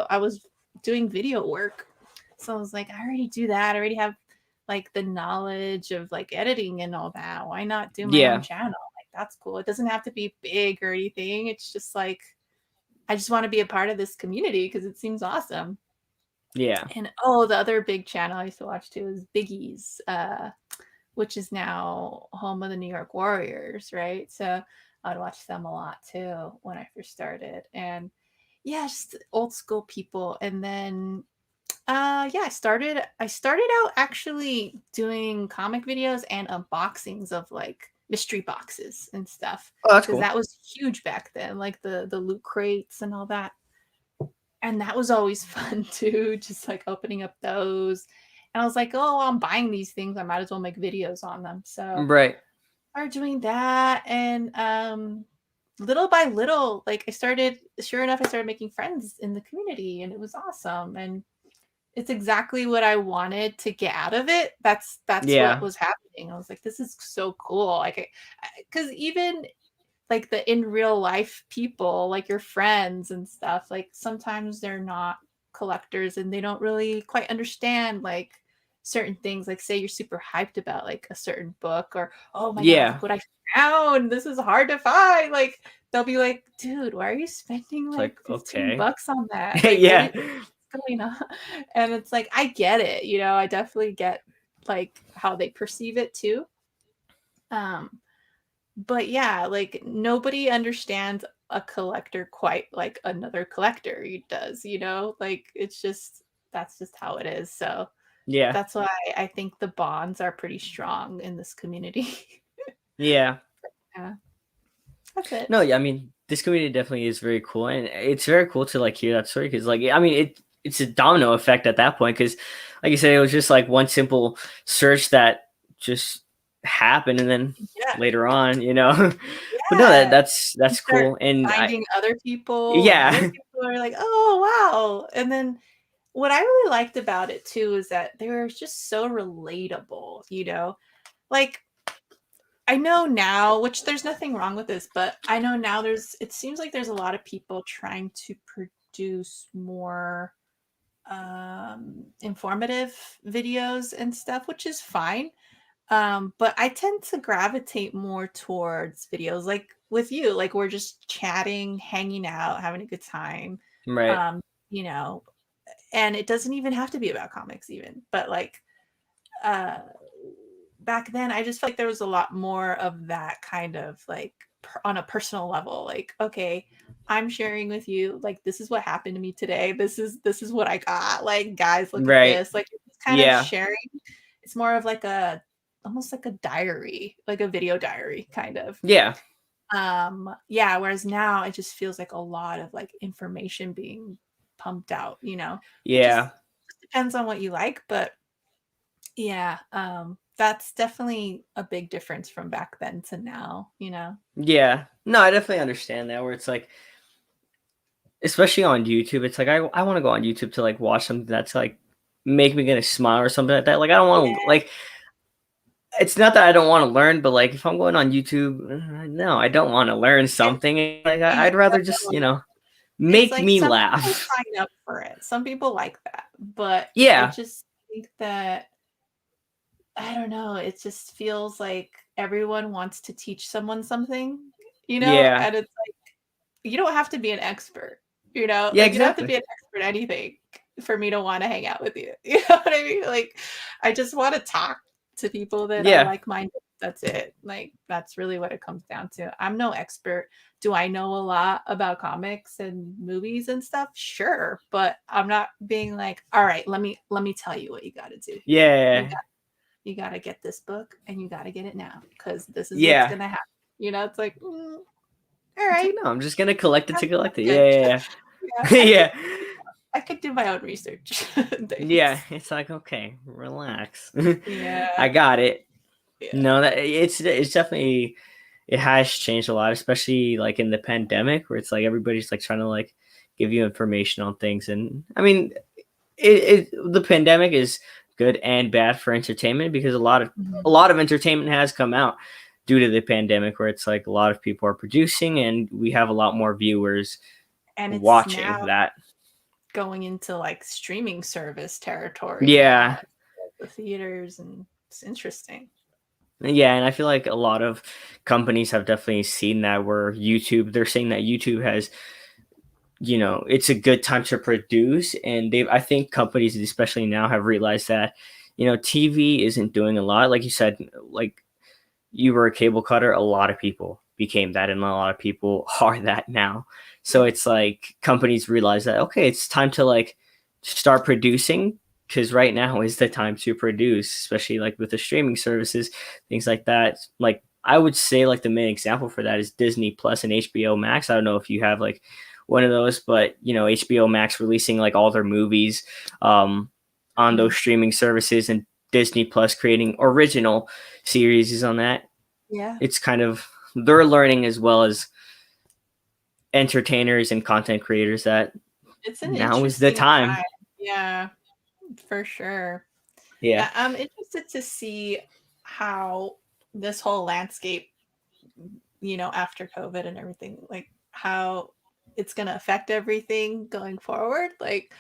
I was doing video work. So I was like, I already do that. I already have like the knowledge of like editing and all that. Why not do my own Yeah. channel? Like, that's cool. It doesn't have to be big or anything. It's just like, I just want to be a part of this community because it seems awesome. Yeah. And oh, the other big channel I used to watch too is Biggie's, which is now home of the New York Warriors, right? So I'd watch them a lot too when I first started. And yeah, just old school people. And then yeah, I started out actually doing comic videos and unboxings of like mystery boxes and stuff. Oh, that's Because cool. that was huge back then, like the loot crates and all that. And that was always fun too, just like opening up those. And I was like, oh, I'm buying these things. I might as well make videos on them. So Right. I started doing that. And little by little, like sure enough, I started making friends in the community and it was awesome. And it's exactly what I wanted to get out of it. That's what Yeah. was happening. I was like, this is so cool. Like, because even like the in real life people, like your friends and stuff, like sometimes they're not collectors and they don't really quite understand like certain things. Like say you're super hyped about like a certain book or oh my god, Yeah. look what I found. This is hard to find. Like they'll be like, dude, why are you spending It's like like, 15 okay. bucks on that? Like Yeah. what's going on? And it's like I get it, you know, I definitely get like how they perceive it too. Um but yeah, like nobody understands a collector quite like another collector does, you know? Like it's just that's just how it is. So Yeah. that's why I think the bonds are pretty strong in this community. Yeah. Yeah, that's it. No, yeah, I mean, this community definitely is very cool, and it's very cool to like hear that story because, like, I mean, it's a domino effect at that point because, like you said, it was just like one simple search that just happened, and then Yeah, later on, you know, but no, yeah. You that's start cool, and finding other people, and other yeah, people are like, "Oh, wow." And then what I really liked about it too is that they were just so relatable, you know? Like I know now, which there's nothing wrong with this, but I know now it seems like there's a lot of people trying to produce more informative videos and stuff, which is fine. But I tend to gravitate more towards videos like with you, like we're just chatting, hanging out, having a good time. right, Um, you know, and it doesn't even have to be about comics even, but like uh back then I just felt like there was a lot more of that kind of like on a personal level, like okay, I'm sharing with you like this is what happened to me today, this is what I got, like guys look at right, this, like it's kind of yeah, sharing. It's more of like a almost like a diary, like a video diary kind of. yeah, Yeah, whereas now it just feels like a lot of like information being pumped out, you know. It just yeah, depends on what you like, but yeah, that's definitely a big difference from back then to now, you know? yeah. No, I definitely understand that. Where it's like especially on YouTube, it's like I want to go on YouTube to like watch something that's like make me gonna smile or something like that. Like I don't want to Yeah, like it's not that I don't want to learn, but like if I'm going on YouTube, no, I don't want to learn it, something. Like yeah, I'd rather just it's make like me some people laugh. sign up for it. Some people like that, but I Yeah, just think that I don't know. It just feels like everyone wants to teach someone something, yeah, and it's like you don't have to be an expert, yeah, like you don't have to exactly. be an expert at anything for me to want to hang out with you. You know what I mean? Like I just want to talk to people that are Yeah, like minded. That's it. Like that's really what it comes down to. I'm no expert. Do I know a lot about comics and movies and stuff? Sure, but I'm not being like, all right, let me tell you what you got to do here. yeah, You got to get this book and you got to get it now because this is what's yeah. gonna happen. It's like, all It's like right, no, I'm just gonna collect it I'm to collect it. good. Yeah, Yeah, yeah, yeah. I could do my own research. Yeah, Thanks. it's like okay, relax. I Yeah, got it. yeah. No, that it's definitely it has changed a lot, especially like in the pandemic, where it's like everybody's like trying to like give you information on things, and I mean, the pandemic is good and bad for entertainment because a Mhm. lot of entertainment has come out due to the pandemic, where it's like a lot of people are producing, and we have a lot more viewers And it's watching now that. going into like streaming service territory now. Yeah, The theaters, and it's interesting. yeah, and I feel like a lot of companies have definitely seen that where they're saying that YouTube has, it's a good time to produce. And I think companies, especially now, have realized that, TV isn't doing a lot. Like you said, like you were a cable cutter, a lot of people became that, and a lot of people are that now. So Yeah. it's like companies realize that, okay, it's time to like start producing because right now is the time to produce, especially like with the streaming services, things like that. Like I would say like the main example for that is Disney Plus and HBO Max. I don't know if you have like one of those, but HBO Max releasing like all their movies on Mhm. those streaming services, and Disney Plus creating original series is on that. Yeah. It's kind of they're learning as well as entertainers and content creators that It's an now is the interesting time. time. Yeah, for sure. Yeah. I'm interested to see how this whole landscape, after COVID and everything, like how it's going to affect everything going forward. Like,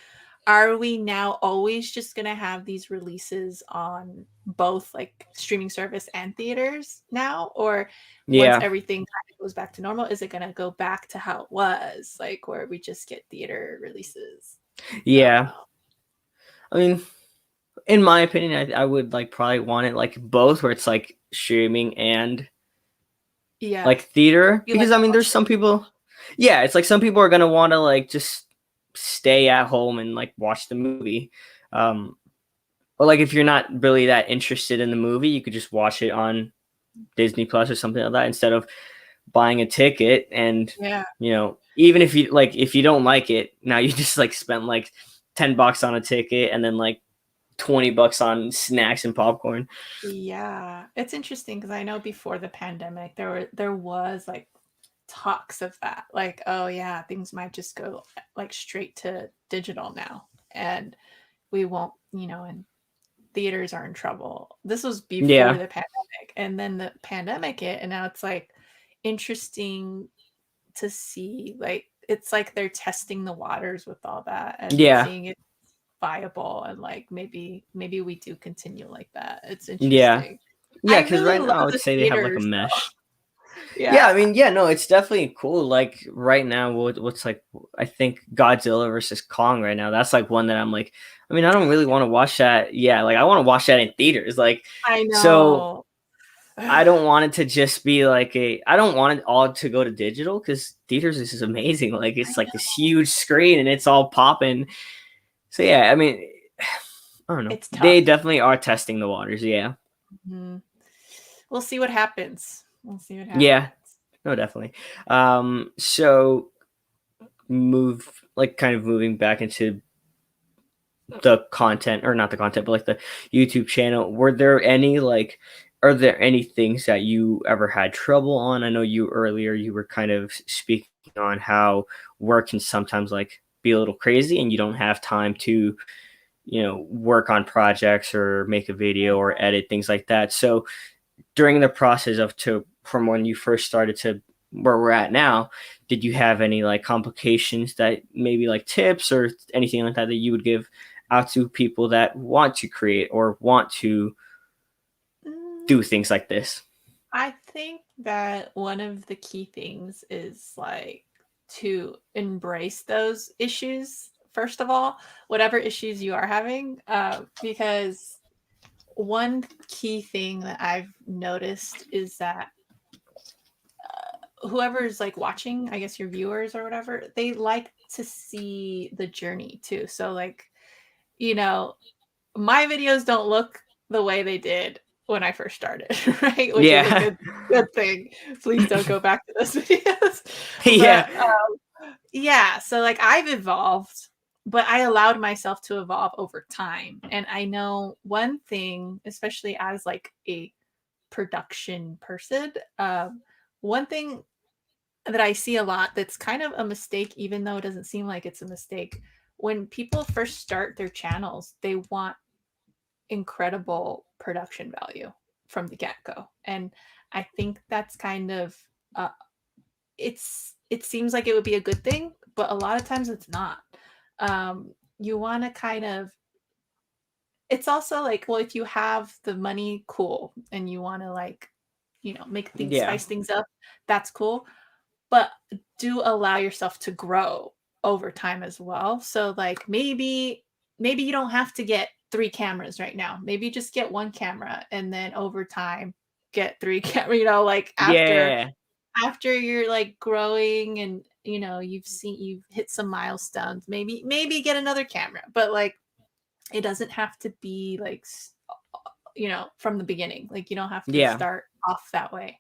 are we now always just going to have these releases on both like streaming service and theaters now? Or once Yeah. everything kind of goes back to normal, is it going to go back to how it was, like where we just get theater releases? I don't Yeah. know. I mean, in my opinion, I would like probably want it like both, where it's like streaming and Yeah. like theater, You like because I the mean, there's some motion. people. Yeah, it's like some people are gonna want to like just stay at home and like watch the movie. Um, or like if you're not really that interested in the movie, you could just watch it on Disney Plus or something like that instead of buying a ticket. And Yeah. even if you don't like it, now you just like spent like $10 on a ticket and then like $20 on snacks and popcorn. Yeah, it's interesting because I know before the pandemic there was like talks of that, like, oh yeah, things might just go like straight to digital now, and we won't, and theaters are in trouble. This was before Yeah, the pandemic, and then the pandemic hit, and now it's like interesting to see, like it's like they're testing the waters with all that and yeah, seeing it viable, and like maybe we do continue like that. It's yeah, interesting. yeah. I Because really right love now I would the say they have like a theaters though. mesh. Yeah, I Yeah. mean, yeah, no, it's definitely cool. Like right now, what's like I think Godzilla versus Kong right now. That's like one that I'm like, I mean, I don't really want to watch that. Yeah, like I want to watch that in theaters. Like, I so know. I don't want it to just be like I don't want it all to go to digital because theaters is just amazing. Like I it's like this know. huge screen and it's all popping. So yeah, I mean, I don't know. It's They tough. definitely are testing the waters. Yeah, Mhm. We'll see what happens. We'll see what yeah, happens. no, definitely. So kind of moving back into the content, or not the content, but like the YouTube channel. Are there any things that you ever had trouble on? I know you earlier you were kind of speaking on how work can sometimes like be a little crazy and you don't have time to, work on projects or make a video or edit things like that. So during the process of to from when you first started to where we're at now, did you have any like complications that maybe like tips or anything like that that you would give out to people that want to create or want to Mm, do things like this? I think that one of the key things is like to embrace those issues, first of all, whatever issues you are having, because one key thing that I've noticed is that whoever's like watching, I guess your viewers or whatever, they like to see the journey too. So like, you know, my videos don't look the way they did when I first started, right? Which is a Yeah. good thing. Please don't go back to those videos. Yeah. But yeah, so like I've evolved, but I allowed myself to evolve over time. And I know one thing, especially as like a production person, one thing that I see a lot that's kind of a mistake, even though it doesn't seem like it's a mistake. When people first start their channels, they want incredible production value from the get-go. And I think that's kind of uh, it seems like it would be a good thing, but a lot of times it's not. You want to kind of it's also like, well, if you have the money, cool, and you want to like, make things Yeah. spice things up, that's cool. But do allow yourself to grow over time as well. So like maybe you don't have to get 3 cameras right now. Maybe just get 1 camera and then over time get 3 camera, like Yeah. after you're like growing and you've hit some milestones, maybe get another camera. But like it doesn't have to be like from the beginning. Like you don't have to Yeah. start off that way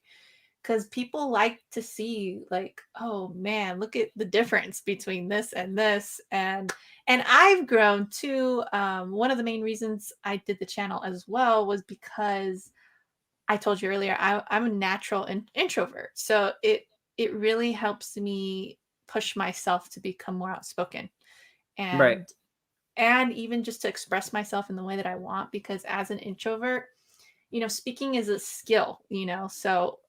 because people like to see like, oh man, look at the difference between this and this. And I've grown too. One of the main reasons I did the channel as well was because I told you earlier, I'm a natural introvert, so it really helps me push myself to become more outspoken Right. and even just to express myself in the way that I want, because as an introvert, speaking is a skill, so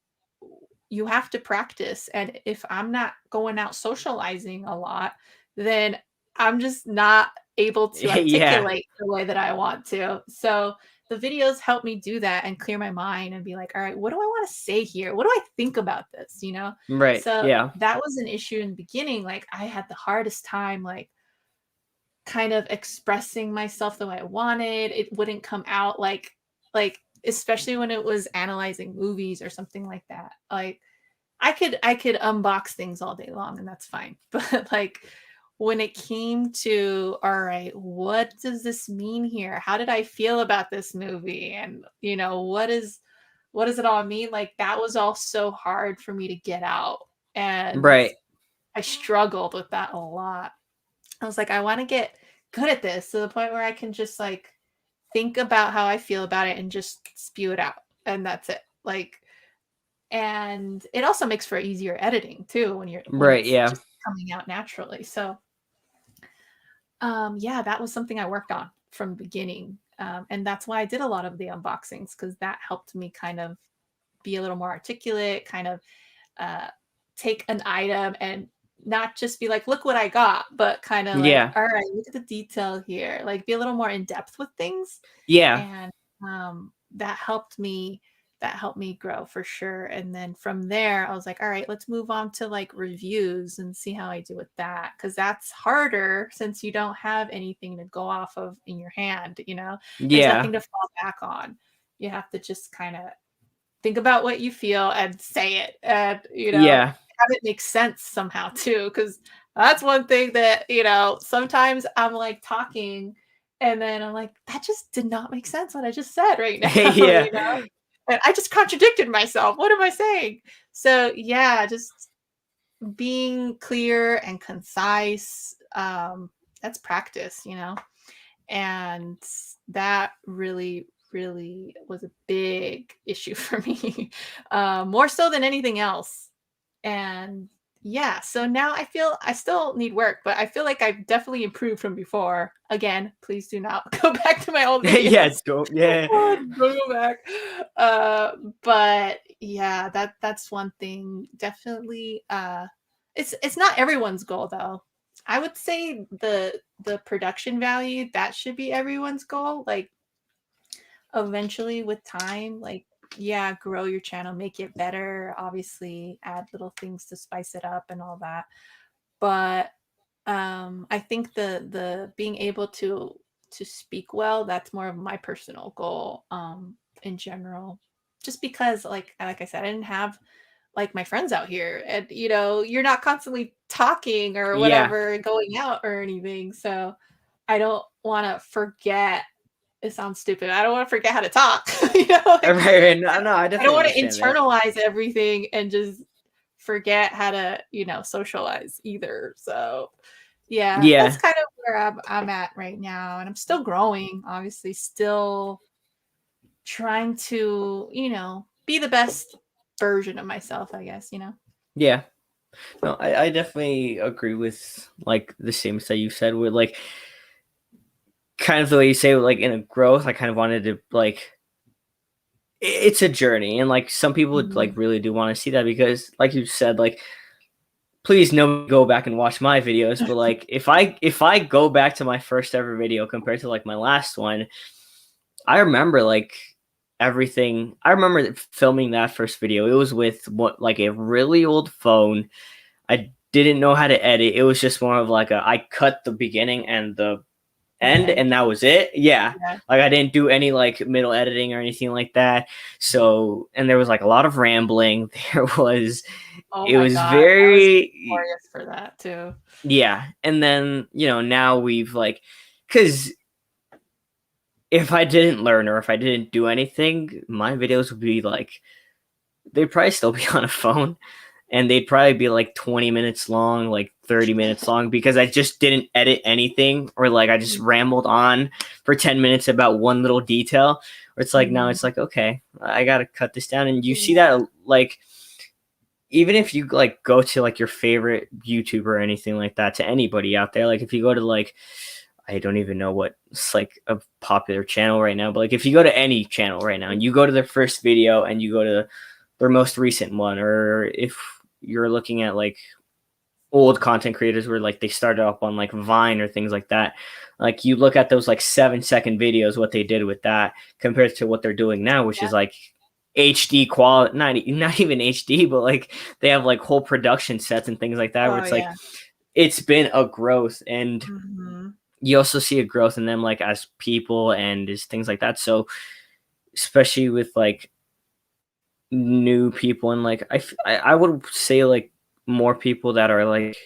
you have to practice. And if I'm not going out socializing a lot, then I'm just not able to Yeah. articulate the way that I want to. So the videos help me do that and clear my mind and be like, all right, what do I want to say here? What do I think about this? Right. So Yeah. that was an issue in the beginning. Like I had the hardest time, like kind of expressing myself the way I wanted. It wouldn't come out like especially when it was analyzing movies or something like that. Like I could unbox things all day long and that's fine. But like when it came to all right, what does this mean here? How did I feel about this movie? And what does it all mean? Like that was all so hard for me to get out. And Right. I struggled with that a lot. I was like, I want to get good at this to the point where I can just like think about how I feel about it and just spew it out. And that's it. Like, and it also makes for easier editing too when Right. it's Yeah. just coming out naturally. So, yeah, that was something I worked on from the beginning. And that's why I did a lot of the unboxings because that helped me kind of be a little more articulate, kind of uh, take an item and not just be like, look what I got, but kind of like, Yeah. all right, look at the detail here, like be a little more in depth with things. Yeah. And that helped me grow for sure. And then from there I was like, all right, let's move on to like reviews and see how I do with that, because that's harder since you don't have anything to go off of in your hand. There's Yeah. nothing to fall back on. You have to just kind of think about what you feel and say it, and Yeah. have it make sense somehow too, because that's one thing that sometimes I'm like talking and then I'm like, that just did not make sense what I just said right now. Yeah. And I just contradicted myself. What am I saying? So yeah, just being clear and concise, that's practice, and that really was a big issue for me, more so than anything else. And yeah, so now I feel I still need work, but I feel like I've definitely improved from before. Again, please do not go back to my old Yeah, videos. yeah. Oh, don't go back. Uh, but yeah, that's one thing. Definitely, it's not everyone's goal though. I would say the production value that should be everyone's goal. Like eventually with time, like yeah, grow your channel, make it better. Obviously, add little things to spice it up and all that. But I think the being able to speak well, that's more of my personal goal in general. Just because like I said, I didn't have like my friends out here, and you know, you're not constantly talking or Yeah. whatever, going out or anything. So I don't want to forget. It sounds stupid. I don't want to forget how to talk. You know, Right, like right. No, no, I I don't definitely want to understand that. internalize everything and just forget how to, you know, socialize either. So, yeah, that's Yeah. kind of where I'm at right now. And I'm still growing, obviously, still trying to, you know, be the best version of myself, I guess, you know? Yeah. No, I definitely agree with like the same that you said with like kind of the way you say like in a growth. I kind of wanted to like it's a journey, and like some people would Hmm. like really do want to see that because like you said, like please no go back and watch my videos, but like if I go back to my first ever video compared to like my last one, I remember like everything. I remember filming that first video. It was with what like a really old phone. I didn't know how to edit. It was just more of like a I cut the beginning and the And the end end. and that was it. Yeah. Yeah. Like I didn't do any like middle editing or anything like that. So and there was like a lot of rambling. There was Oh it my was God. I was very notorious for that too. yeah. And then, now we've like cuz if I didn't learn or if I didn't do anything, my videos would be like they'd probably still be on a phone and they'd probably be like 20 minutes long, like 30 minutes long because I just didn't edit anything or like I just rambled on for 10 minutes about one little detail. Or it's like now Mhm. it's like, okay, I got to cut this down. And you see Yeah. that like even if you like go to like your favorite YouTuber or anything like that to anybody out there, like if you go to like I don't even know what's like a popular channel right now, but like if you go to any channel right now and you go to their first video and you go to their most recent one, or if you're looking at like old content creators where like they started up on like Vine or things like that, like you look at those like 7-second videos, what they did with that compared to what they're doing now, which is like HD quality, not even HD, but like they have like whole production sets and things like that, where Oh it's like yeah. it's been a growth and Hmm. you also see a growth in them like as people and as things like that. So especially with like new people and like I would say like more people that are like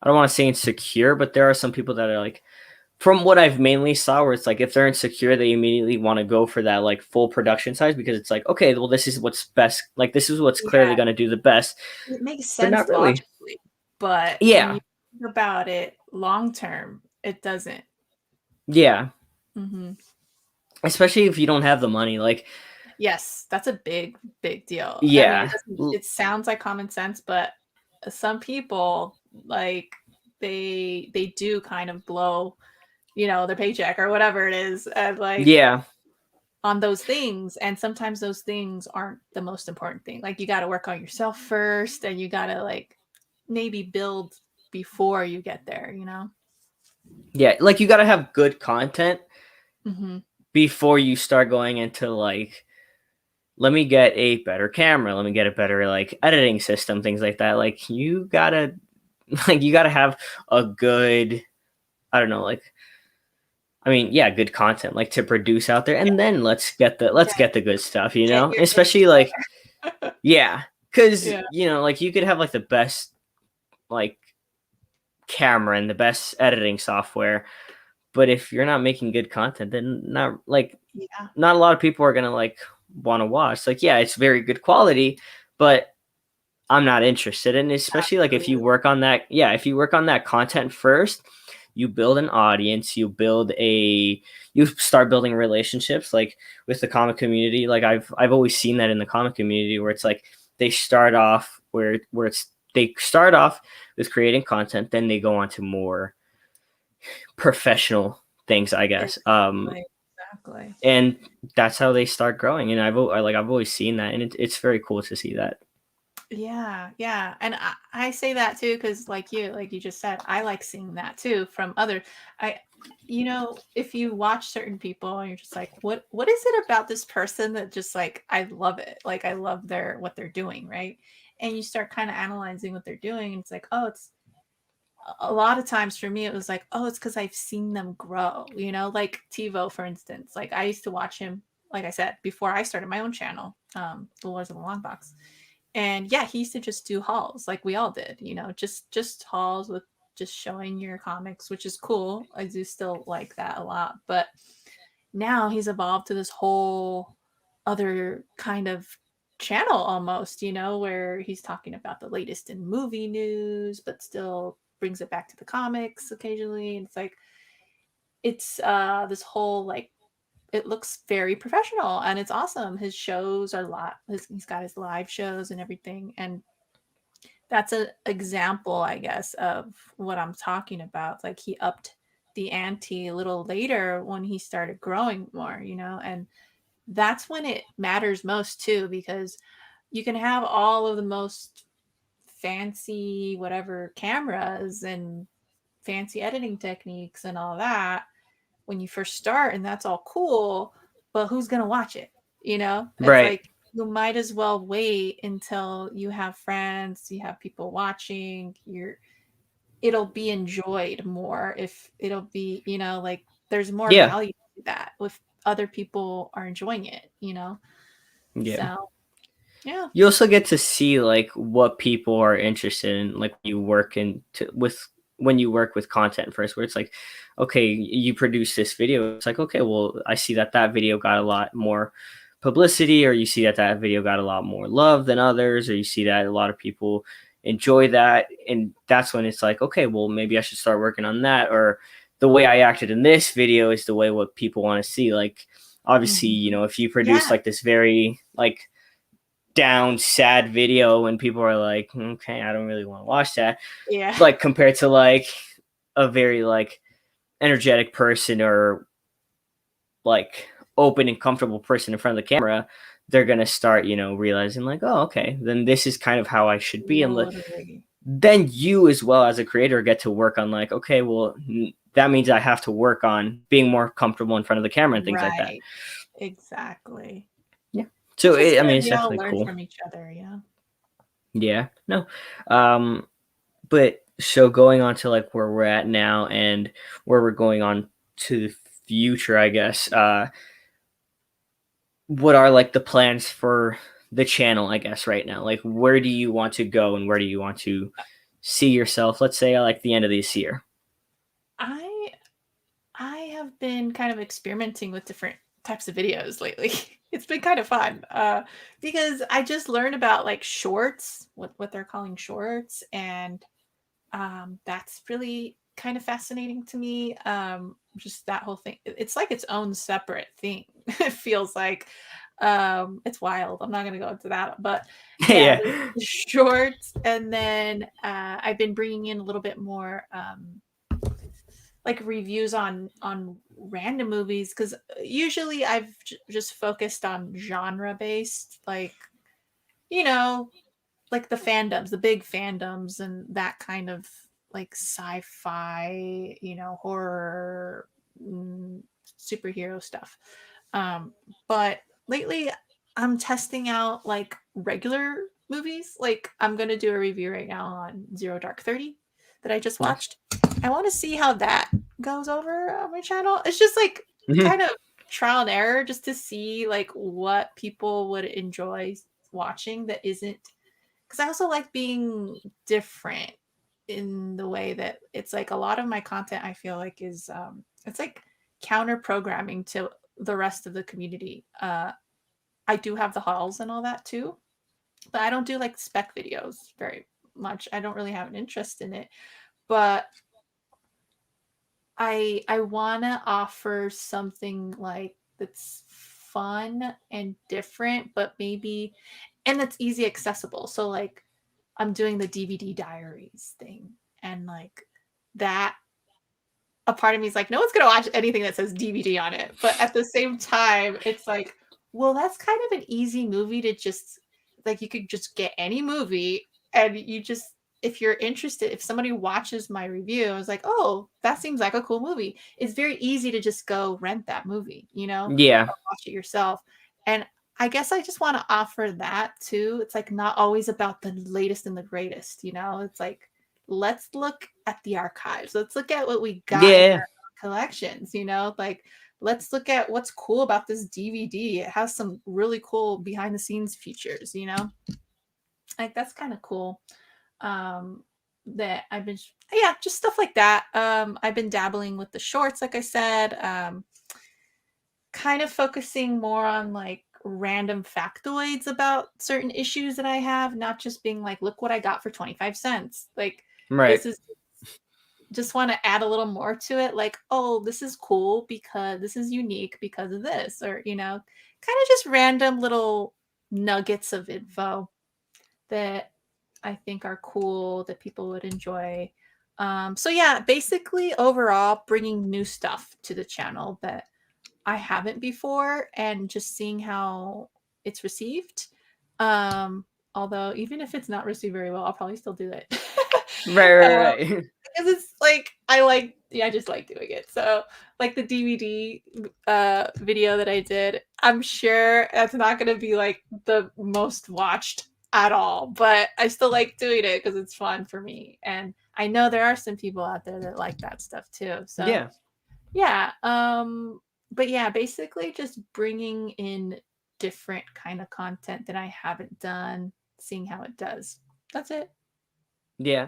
I don't want to say insecure, but there are some people that are like from what I've mainly saw where it's like if they're insecure, they immediately want to go for that like full production size because it's like okay, well this is what's best, like this is what's clearly Yeah. going to do the best, It makes but not sense really. logically, but when Yeah, you think about it long term, it doesn't. yeah, Hmm. especially if you don't have the money. Like Yes, that's a big, big deal. I mean, yeah, it sounds like common sense, but some people like they do kind of blow, you know, their paycheck or whatever it is, and like yeah. on those things, and sometimes those things aren't the most important thing. Like you got to work on yourself first, and you got to like maybe build before you get there, you know? Yeah, like you got to have good content Hmm. before you start going into like let me get a better camera, let me get a better like editing system, things like that. Like you got to like you got to have a good I don't know, like I mean, yeah, good content like to produce out there Yeah, and then let's get the good stuff, get your game Especially like together. yeah, cuz Yeah, like you could have like the best like camera and the best editing software, but if you're not making good content, then yeah, not a lot of people are gonna like want to watch. Like, yeah, it's very good quality, but I'm not interested in. Especially like if you absolutely. work on that, yeah, if you work on that content first, you build an audience, you start building relationships like with the comic community. Like I've always seen that in the comic community where it's like they start off where it's they start off with creating content, then they go on to more professional things, I guess. Exactly. Exactly. And that's how they start growing. And I've always seen that, and it's very cool to see that. Yeah, yeah. And I say that too because like you just said, I like seeing that too from other I if you watch certain people and you're just like, what is it about this person that just like I love it. Like I love their what they're doing, right? And you start kind of analyzing what they're doing and it's like, oh, it's a lot of times for me it was like, oh, it's because I've seen them grow, like TiVo, for instance. Like I used to watch him, like I said, before I started my own channel, The Lords of the Long Box. And yeah, he used to just do hauls like we all did, just hauls with just showing your comics, which is cool. I do still like that a lot. But now he's evolved to this whole other kind of channel almost, where he's talking about the latest in movie news, but still brings it back to the comics occasionally. And it's like, it's this whole like, it looks very professional and it's awesome. His shows are he's got his live shows and everything. And that's an example, I guess, of what I'm talking about. Like he upped the ante a little later when he started growing more, and that's when it matters most too, because you can have all of the most fancy whatever cameras and fancy editing techniques and all that when you first start, and that's all cool, but who's going to watch it? It's Right. like you might as well wait until you have friends, you have people watching, it'll be enjoyed more if it'll be, like there's more Yeah. value to that if other people are enjoying it. Yeah. So, yeah. You also get to see like what people are interested in, like when you work with content first, where it's like, okay, you produce this video. It's like, okay, well, I see that video got a lot more publicity, or you see that video got a lot more love than others, or you see that a lot of people enjoy that, and that's when it's like, okay, well, maybe I should start working on that, or the way I acted in this video is the way what people want to see. Like, obviously, Mhm. if you produce Yeah. like this very like down sad video and people are like, okay, I don't really want to watch that, Yeah. like compared to like a very like energetic person, or like open and comfortable person in front of the camera, they're gonna start realizing like, oh, okay, then this is kind of how I should be. And Totally. then you as well as a creator get to work on like, okay, well, that means I have to work on being more comfortable in front of the camera and things like that. Right. Exactly. Yeah, so Which is I mean, good. it's We all definitely learn cool. from each other. Yeah. Yeah, no. um But so going on to like where we're at now and where we're going on to the future, I guess. What are like the plans for the channel, I guess, right now? Like, where do you want to go and where do you want to see yourself? Let's say like the end of this year. I I have been kind of experimenting with different types of videos lately. It's been kind of fun because I just learned about like shorts, what they're calling shorts, and that's really kind of fascinating to me. Just that whole thing. It's like its own separate thing. It feels like it's wild. I'm not going to go into that, but yeah, Yeah. there's the shorts, and then I've been bringing in a little bit more. Like reviews on random movies because usually I've just focused on genre based, like you know like the fandoms, the big fandoms, and that kind of like sci-fi, horror, mm, superhero stuff. But lately I'm testing out like regular movies. Like I'm gonna do a review right now on Zero Dark 30 that I just Nice. watched. I want to see how that goes over on my channel. It's just like Mhm. kind of trial and error just to see like what people would enjoy watching that isn't, because I also like being different in the way that it's like a lot of my content I feel like is it's like counter programming to the rest of the community. I do have the hauls and all that too, but I don't do like spec videos very much. I don't really have an interest in it, but I want to offer something like that's fun and different, but maybe, and that's easy accessible. So like I'm doing the DVD diaries thing, and like that, a part of me is like, no one's gonna watch anything that says DVD on it. But at the same time, it's like, well, that's kind of an easy movie to just like, you could just get any movie and you just, if you're interested, if somebody watches my review, I was like, oh, that seems like a cool movie. It's very easy to just go rent that movie, you know, Yeah. or watch it yourself. And I guess I just want to offer that too. It's like not always about the latest and the greatest, you know? It's like, let's look at the archives. Let's look at what we got in Yeah. our collections, you know? Like, let's look at what's cool about this DVD. It has some really cool behind the scenes features, you know? Like, that's kind of cool. That I've been, yeah, just stuff like that. I've been dabbling with the shorts, like I said. Kind of focusing more on like random factoids about certain issues that I have, not just being like, look what I got for 25 cents. Like, Right. this is just want to add a little more to it. Like, oh, this is cool because this is unique because of this, or, you know, kind of just random little nuggets of info that I think are cool that people would enjoy. So yeah, basically overall bringing new stuff to the channel that I haven't before and just seeing how it's received. Although even if it's not received very well, I'll probably still do it. Right, right, um, right. because it's like yeah, I just like doing it. So like the DVD video that I did, I'm sure that's not going to be like the most watched at all, but I still like doing it because it's fun for me, and I know there are some people out there that like that stuff too. So Yeah. yeah, but yeah, basically just bringing in different kind of content that I haven't done, seeing how it does. That's it. Yeah.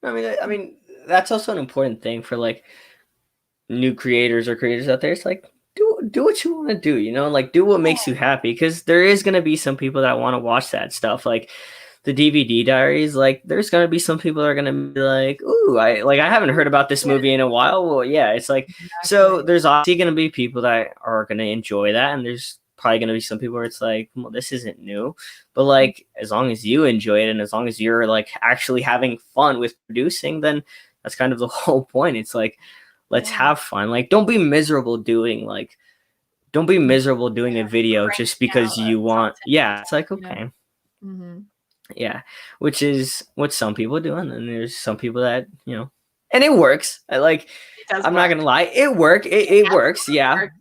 I mean, that's also an important thing for like new creators or creators out there. It's like do what you want to do, you know, like do what makes you happy, because there is going to be some people that want to watch that stuff, like the DVD diaries. Like there's going to be some people that are going to be like, ooh, I haven't heard about this Yeah, movie in a while. Well, yeah, it's like, so exactly. there's obviously going to be people that are going to enjoy that, and there's probably going to be some people where it's like, well, this isn't new. But like as long as you enjoy it and as long as you're like actually having fun with producing, then that's kind of the whole point. It's like, let's Yeah. have fun. Like don't be miserable doing a video just Cranking out because you want. content, Yeah, it's like, you know? okay. Mhm. Yeah, which is what some people do, and then there's some people that, you know, and it works. It does I'm not work. gonna lie, it It works. absolutely Yeah. works.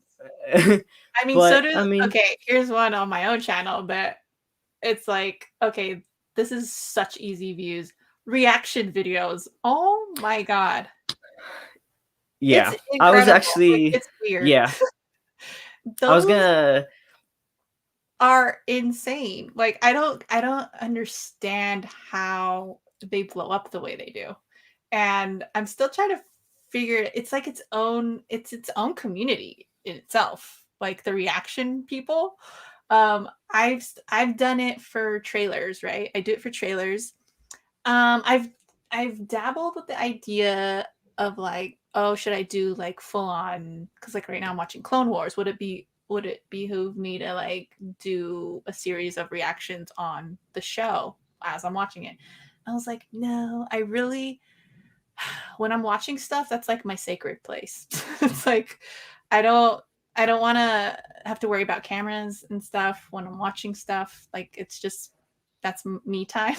I mean, so But do I mean, okay, here's one on my own channel that it's like, okay, this is such easy views. Reaction videos. Oh my god. It's yeah, I was incredible. Like, actually, it's weird. yeah, I was Those gonna, are insane. Like, I don't understand how they blow up the way they do. And I'm still trying to figure it. It's like its own community in itself. Like the reaction people. I've done it for trailers, right? I do it for trailers. I've dabbled with the idea of like, oh, should I do like full on? Because like right now I'm watching Clone Wars. Would it behoove me to like do a series of reactions on the show as I'm watching it? I was like, no, I really, when I'm watching stuff, that's like my sacred place. It's like I don't I don't want to have to worry about cameras and stuff when I'm watching stuff. Like it's just that's me time.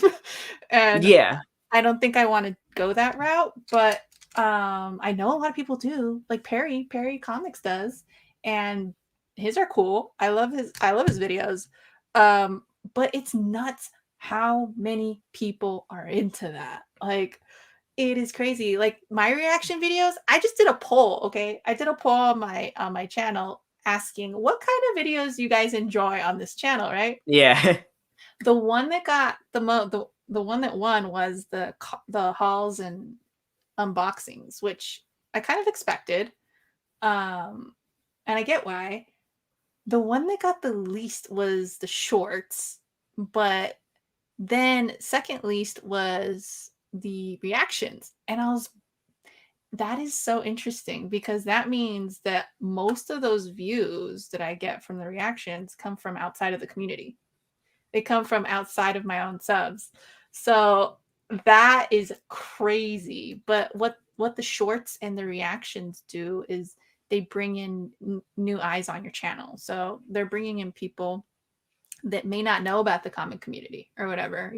And yeah, I don't think I want to go that route, but I know a lot of people do. Like Perry Comics does, and his are cool. I love his videos. But it's nuts how many people are into that. Like it is crazy. Like my reaction videos, I just did a poll, okay? I did a poll on my channel asking what kind of videos you guys enjoy on this channel, right? yeah, The one that got the one that won was the hauls and unboxings, which I kind of expected. Um, and I get why. The one that got the least was the shorts, but then second least was the reactions. And I was that is so interesting because that means that most of those views that I get from the reactions come from outside of the community. They come from outside of my own subs. So that is crazy. But what the shorts and the reactions do is they bring in new eyes on your channel. So they're bringing in people that may not know about the comic community or whatever,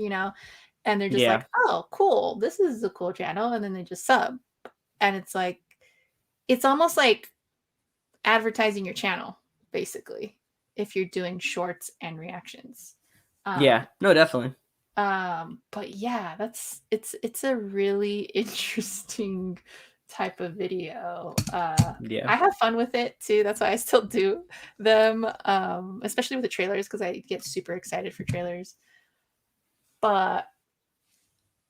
and they're just Yeah. like, oh, cool, this is a cool channel, and then they just sub, and it's like, it's almost like advertising your channel, basically, if you're doing shorts and reactions. Yeah. No, definitely. But yeah, it's a really interesting type of video. Yeah. I have fun with it too. That's why I still do them, especially with the trailers, because I get super excited for trailers. But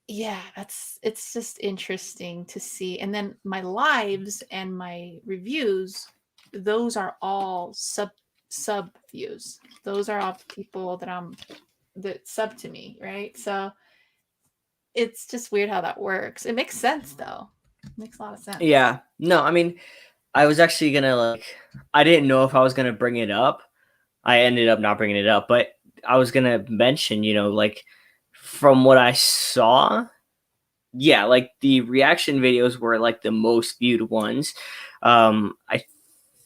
yeah, it's just interesting to see. And then my lives and my reviews, those are all sub views. Those are all people that sub to me, right? So it's just weird how that works. It makes sense though. It makes a lot of sense. Yeah. No, I mean, I was actually gonna I didn't know if I was gonna bring it up. I ended up not bringing it up, but I was gonna mention, from what I saw, yeah, like the reaction videos were like the most viewed ones. I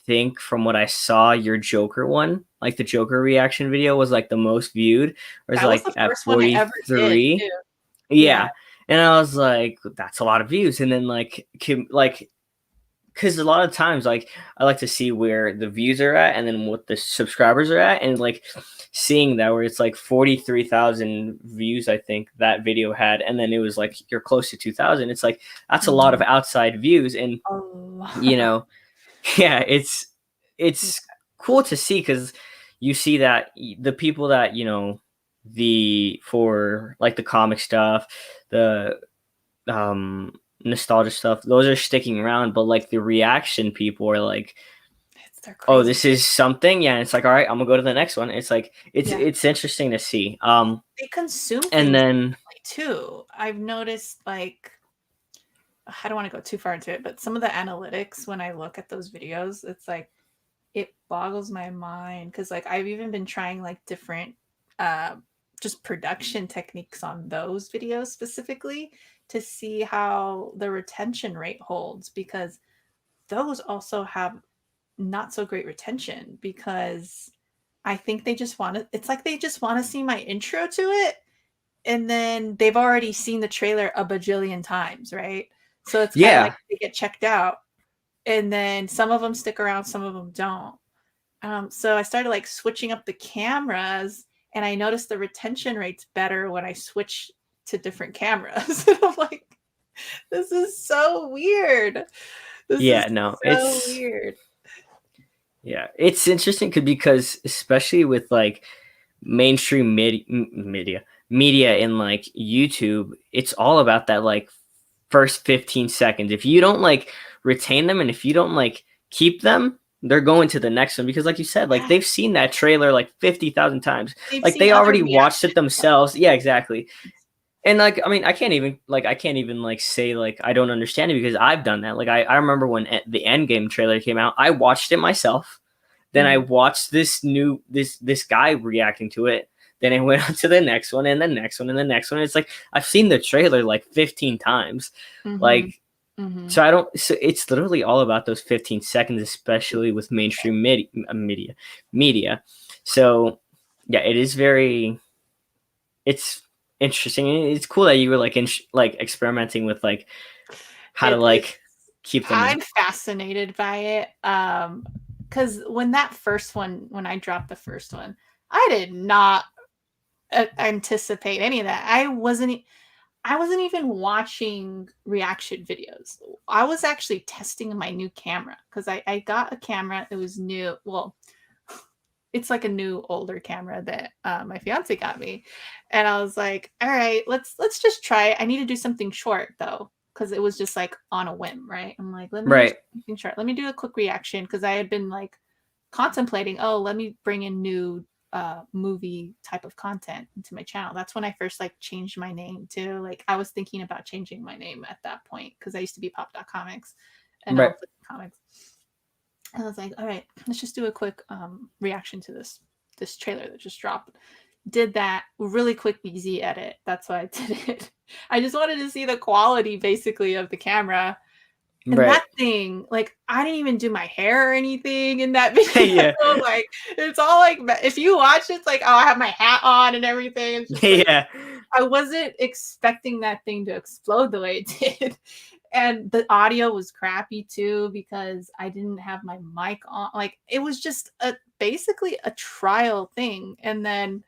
think from what I saw, your Joker one, like the Joker reaction video was like the most viewed. It was That was like the at first one I ever did 43. too. Yeah. Yeah. And I was like, that's a lot of views. And then because a lot of times I like to see where the views are at and then what the subscribers are at, and like seeing that where it's like 43,000 views I think that video had, and then it was like you're close to 2,000. It's like that's a lot of outside views, and A lot. you know yeah, it's cool to see because you see that the people that the for like the comic stuff, the nostalgia stuff, those are sticking around, but like the reaction people are like, They're oh, crazy. this is something. Yeah, and it's like, all right, I'm gonna go to the next one. It's like Yeah. it's interesting to see. They consume And things then differently too. I've noticed, like, I don't want to go too far into it, but some of the analytics when I look at those videos, it's like it boggles my mind, because like I've even been trying like different uh just production techniques on those videos specifically to see how the retention rate holds, because those also have not so great retention, because I think they just want to, it's like they just want to see my intro to it, and then they've already seen the trailer a bajillion times, right? So it's kind of like yeah, they get checked out, and then some of them stick around, some of them don't. So I started like switching up the cameras, and I noticed the retention rate's better when I switch to different cameras. And I'm like, this is so weird. This is yeah, no, so weird. it's interesting because especially with like mainstream media in like YouTube, it's all about that like first 15 seconds. If you don't like retain them and if you don't like keep them, they're going to the next one because like you said, like Yeah, they've seen that trailer like 50,000 times. they've Like seen they other already watched it reactions. themselves. Yeah, exactly. And like I mean, I can't even like say like I don't understand it because I've done that. Like I remember when the Endgame trailer came out, I watched it myself. Then I Mhm. watched this guy reacting to it. Then I went on to the next one and the next one and the next one. It's like I've seen the trailer like 15 times. Mhm. Like Mhm. so I don't so it's literally all about those 15 seconds, especially with mainstream media. So yeah, it's interesting. It's cool that you were like like experimenting with like how to It's like keep them in. I'm fascinated by it. Because when that first one, when I dropped the first one, I did not anticipate any of that. I wasn't even watching reaction videos. I was actually testing my new camera, because I got a camera. It was new. Well, it's like a new older camera that my fiance got me, and I was like, all right, let's just try it. I need to do something short though, because it was just like on a whim, right? I'm like, let me just Right. do something short. Let me do a quick reaction, because I had been like contemplating, oh, let me bring in new movie type of content into my channel. That's when I first like changed my name too. Like I was thinking about changing my name at that point, because I used to be Pop.comics, and now Right. I'm Flix Comics. And I was like, all right, let's just do a quick reaction to this trailer that just dropped. did that really quick, easy edit. That's why I did it. I just wanted to see the quality basically of the camera. And Right. that thing, like, I didn't even do my hair or anything in that video. Yeah. Like, it's all like, if you watch it, it's like, oh, I have my hat on and everything. It's just like, Yeah. I wasn't expecting that thing to explode the way it did. And the audio was crappy too because I didn't have my mic on. Like, it was just basically a trial thing. And then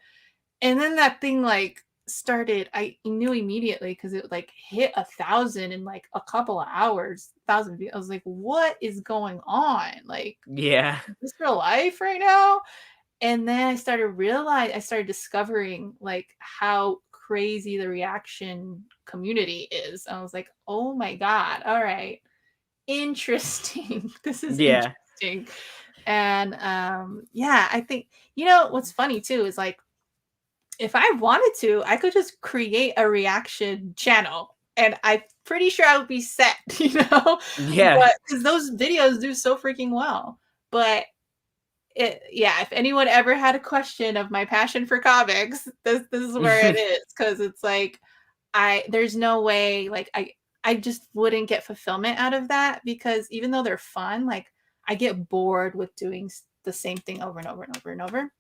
that thing like started, I knew immediately because it like hit 1,000 in like a couple of hours, 1,000 views. I was like, what is going on? Like, Yeah. is this real life right now? And then I started discovering like how crazy the reaction community is. I was like, oh my God, all right, interesting. This is Yeah. interesting. And yeah, I think, you know, what's funny too is like, if I wanted to, I could just create a reaction channel and I'm pretty sure I would be set, you know? Yeah. But because those videos do so freaking well. But yeah, if anyone ever had a question of my passion for comics, this is where it is. Cause it's like there's no way like I just wouldn't get fulfillment out of that because even though they're fun, like I get bored with doing the same thing over and over and over and over.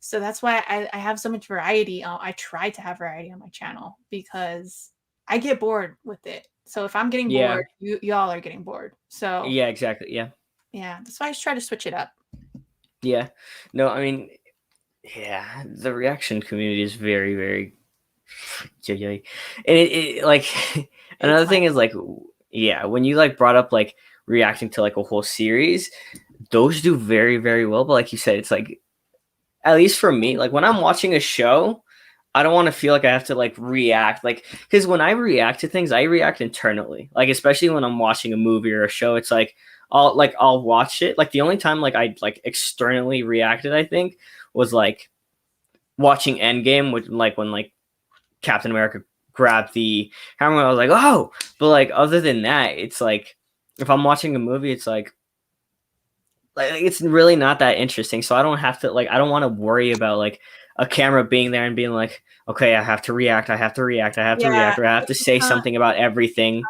So that's why I have so much variety. I try to have variety on my channel because I get bored with it. So if I'm getting Yeah. bored, y'all are getting bored. So Yeah, exactly. Yeah. yeah, that's why I just try to switch it up. Yeah. No, I mean, yeah, the reaction community is very, very, yeah. And it like It's another my thing is like, yeah, when you like brought up like reacting to like a whole series, those do very, very well. But like you said, it's like, at least for me, like when I'm watching a show, I don't want to feel like I have to like react, like because when I react to things, I react internally. Like especially when I'm watching a movie or a show, it's like I'll watch it. Like the only time like I like externally reacted, I think, was like watching Endgame, which like when like Captain America grabbed the hammer, I was like, oh. But like other than that, it's like if I'm watching a movie, it's like it's really not that interesting. So I don't have to like I don't want to worry about like a camera being there and being like, okay, I have to react, I have to react, I have to yeah. react, or I have It to can say become, something about everything.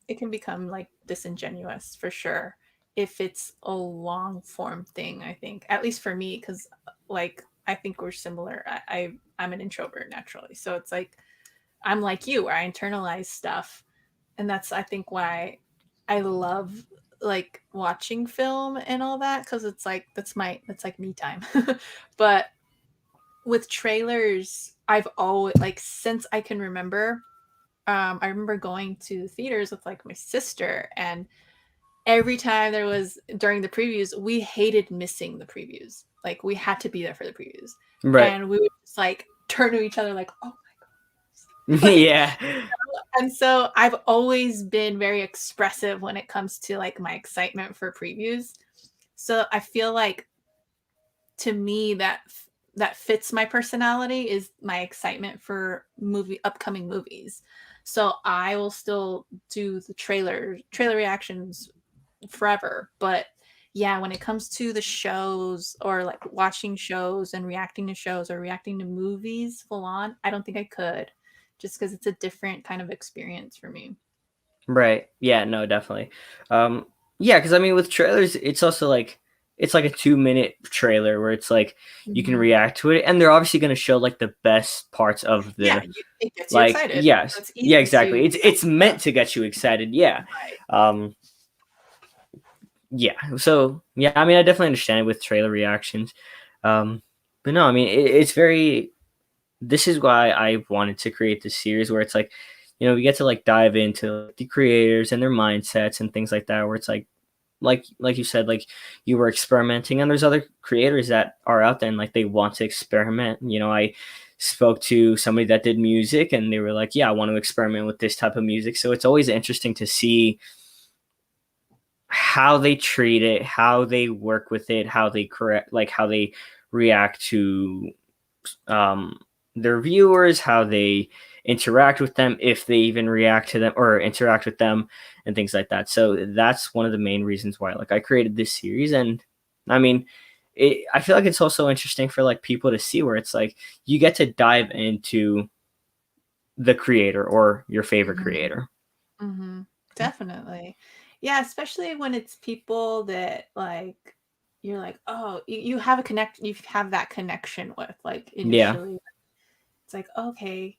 it can become like disingenuous for sure if it's a long form thing. I think at least for me, because like I think we're similar. I'm an introvert naturally, so it's like I'm like you, where I internalize stuff, and that's I think why I love like watching film and all that because it's like that's like me time. But with trailers, I've always like since I can remember. I remember going to theaters with like my sister, and every time there was during the previews, we hated missing the previews. Like we had to be there for the previews, Right. and we would just like turn to each other like, "Oh my god!" Like, Yeah. and so I've always been very expressive when it comes to like my excitement for previews. So I feel like to me that fits my personality is my excitement for upcoming movies. So I will still do the trailer reactions forever, but yeah, when it comes to the shows or like watching shows and reacting to shows or reacting to movies full on, I don't think I could just because it's a different kind of experience for me. Right. Yeah, no, definitely. Um yeah, because I mean with trailers, it's also like it's like a 2 minute trailer where it's like you can Mhm. react to it and they're obviously gonna show like the best parts of Yeah, the it gets you like excited. So yes. it's Yeah, easy exactly. to It's meant to get you excited. Yeah. right. Um yeah. So yeah, I mean I definitely understand it with trailer reactions. Um but no, I mean it's very this is why I wanted to create this series where it's like, we get to like dive into like, the creators and their mindsets and things like that. Where it's like you said, like you were experimenting, and there's other creators that are out there and like they want to experiment. I spoke to somebody that did music, and they were like, "Yeah, I want to experiment with this type of music." So it's always interesting to see how they treat it, how they work with it, how they correct, like how they react to um, their viewers, how they interact with them, if they even react to them or interact with them, and things like that. So that's one of the main reasons why, like, I created this series, and I mean, I feel like it's also interesting for like people to see where it's like you get to dive into the creator or your favorite Mhm. creator. Mhm. Definitely. Yeah, especially when it's people that, like, you're like, "Oh," you have a you have that connection with, like, Yeah. initially. It's like, "Okay,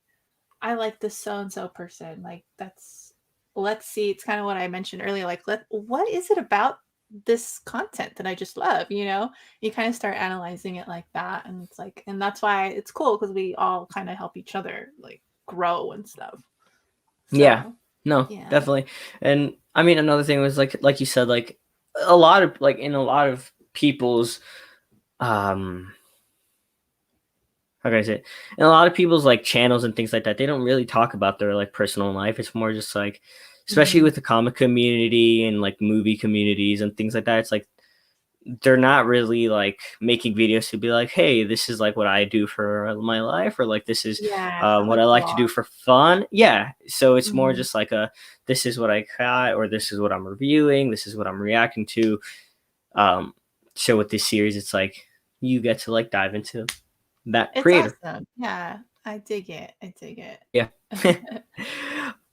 I like this so and so person." Like, that's let's see, it's kinda what I mentioned earlier, like, what is it about this content that I just love, you know? You kinda start analyzing it like that, and it's like and that's why it's cool because we all kinda help each other, like, grow and stuff. Yeah. So, No, yeah. definitely. And I mean, another thing was like you said, like a lot of like in a lot of people's um how can I say it? In a lot of people's like channels and things like that, they don't really talk about their like personal life. It's more just like, especially Mhm. with the comic community and like movie communities and things like that. It's like they're not really like making videos to be like, hey, this is like what I do for my life, or like this is Yeah, it's not what like I a like to vlog. do for fun. Yeah. So it's more Mhm. just like a this is what I got, or this is what I'm reviewing, this is what I'm reacting to. Um, so with this series, it's like you get to like dive into that It's creator. awesome. Yeah, I dig it. I dig it. Yeah.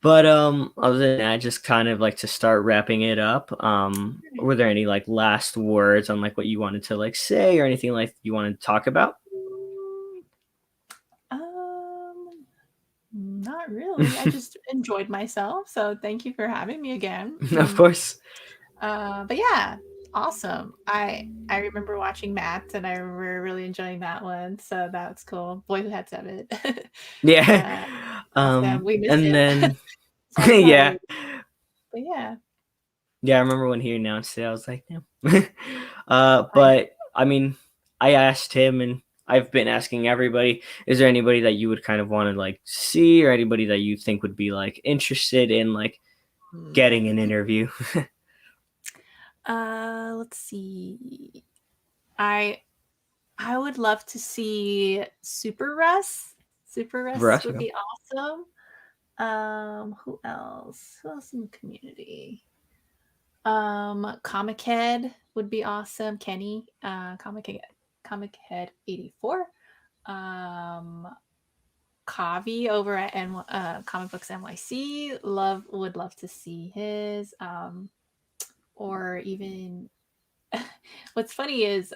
But other than that, just kind of like to start wrapping it up. Right. Were there any like last words on like what you wanted to like say or anything like you wanted to talk about? Mm, um, not really. I just enjoyed myself, so thank you for having me again. Of course. But yeah, awesome. I remember watching Matt, and I remember really enjoying that one, so that's cool. Boy Who Had Seven. Yeah. uh, awesome. We miss And him. then Sad to not yeah. leave, but yeah, Yeah, I remember when he announced it, I was like, yeah. I But I mean, I asked him and I've been asking everybody, is there anybody that you would kind of want to like see or anybody that you think would be like interested in like getting an hmm. interview? Let's see. I I would love to see Super Russ. Super Russ Russ? would be awesome. Who else? Who else in the community? Comic Head would be awesome. Kenny, Comic Head 84. Um, Kavi over at Comic Books NYC. Would love to see his. Or even what's funny is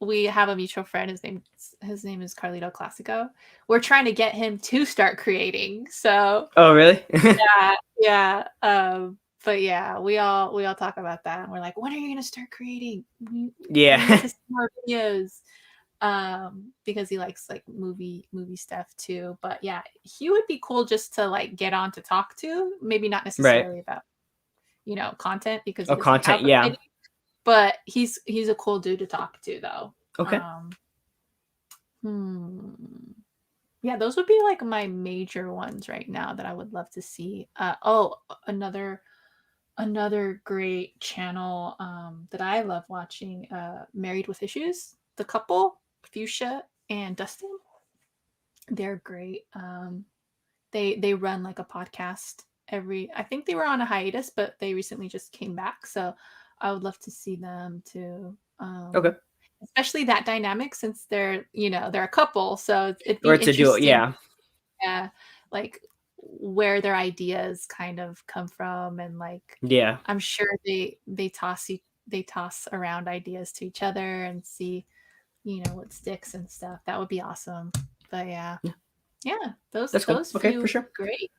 we have a mutual friend. His name is Carlito Classico. We're trying to get him to start creating. So Oh, really? yeah, yeah. But yeah, we all talk about that, and we're like, when are you gonna start creating? We need Yeah. to see more videos. Because he likes like movie stuff too. But yeah, he would be cool just to like get on to talk to. Maybe not Right. necessarily about content because he Oh, doesn't content. have Yeah. any. But he's a cool dude to talk to though. Okay. Um, hmm. Yeah, those would be like my major ones right now that I would love to see. Another great channel that I love watching, Married with Issues, the couple, Fuchsia and Dustin. They're great. They run like a podcast every I think they were on a hiatus, but they recently just came back. So I would love to see them too. Okay. Especially that dynamic since they're a couple. So it'd be Or to do it. interesting, Yeah. yeah, like where their ideas kind of come from, and like Yeah. I'm sure they toss around ideas to each other and see, what sticks and stuff. That would be awesome. But yeah. Yeah. Yeah, those That's cool. those Okay. few For would be sure. great.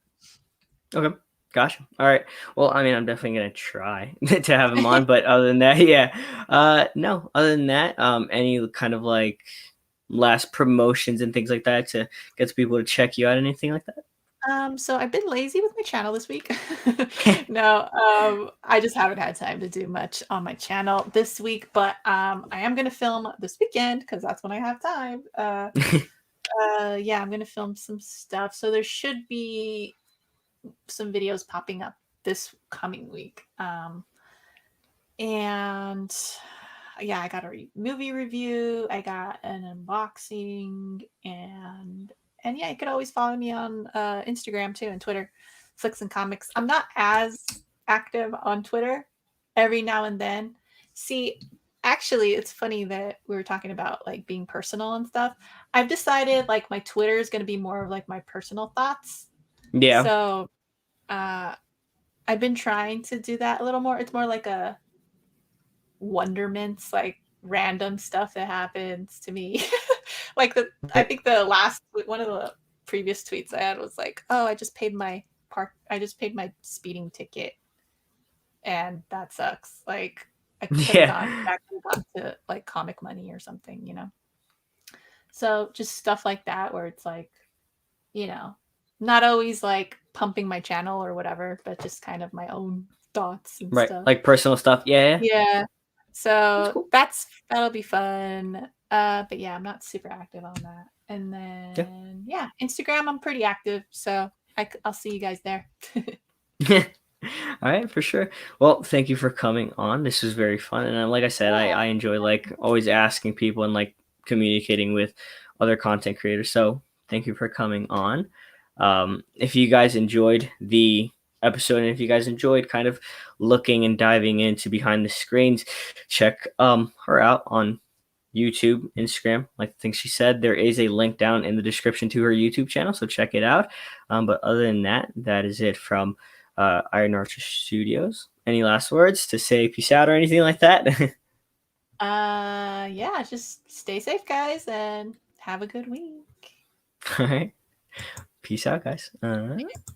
Okay. Gotcha. All right. Well, I mean, I'm definitely gonna try to have him on, but other than that, yeah. No. Other than that, any kind of like last promotions and things like that to get people to check you out, anything like So I've been lazy with my channel this week. that? No, I just haven't had time to do much on my channel this week, but I am gonna film this weekend because that's when I have time. Yeah, I'm gonna film some stuff, so there should be some videos popping up this coming week. And yeah, I got a movie review, I got an unboxing, and yeah, you could always follow me on Instagram too and Twitter, Flix and Comics. I'm not as active on Twitter every now and then. See, Actually, it's funny that we were talking about like being personal and stuff. I've decided like my Twitter is going to be more of like my personal thoughts. Yeah. So uh, I've been trying to do that a little more. It's more like a wonderments, like random stuff that happens to me. Like I think the last one of the previous tweets I had was like, "Oh, I just paid my speeding ticket, and that sucks." Like I could have gone Yeah. back to like comic money or something, So just stuff like that where it's like, not always like pumping my channel or whatever, but just kind of my own thoughts and Right. stuff. Like personal stuff. Yeah. Yeah. That's So cool. that'll be fun. But yeah, I'm not super active on that. And Yeah. then yeah, Instagram I'm pretty active, so I'll see you guys there. All right, for sure. Well, thank you for coming on. This was very fun, and like I said, Yeah. I enjoy like always asking people and like communicating with other content creators. So thank you for coming on. If you guys enjoyed the episode, and if you guys enjoyed kind of looking and diving into behind the screens, check her out on YouTube, Instagram, like the things she said. There is a link down in the description to her YouTube channel, so check it out. But other than that, that is it from Iron Archer Studios. Any last words to say peace out or anything like that? Yeah, just stay safe, guys, and have a good week. All right. Peace out, guys.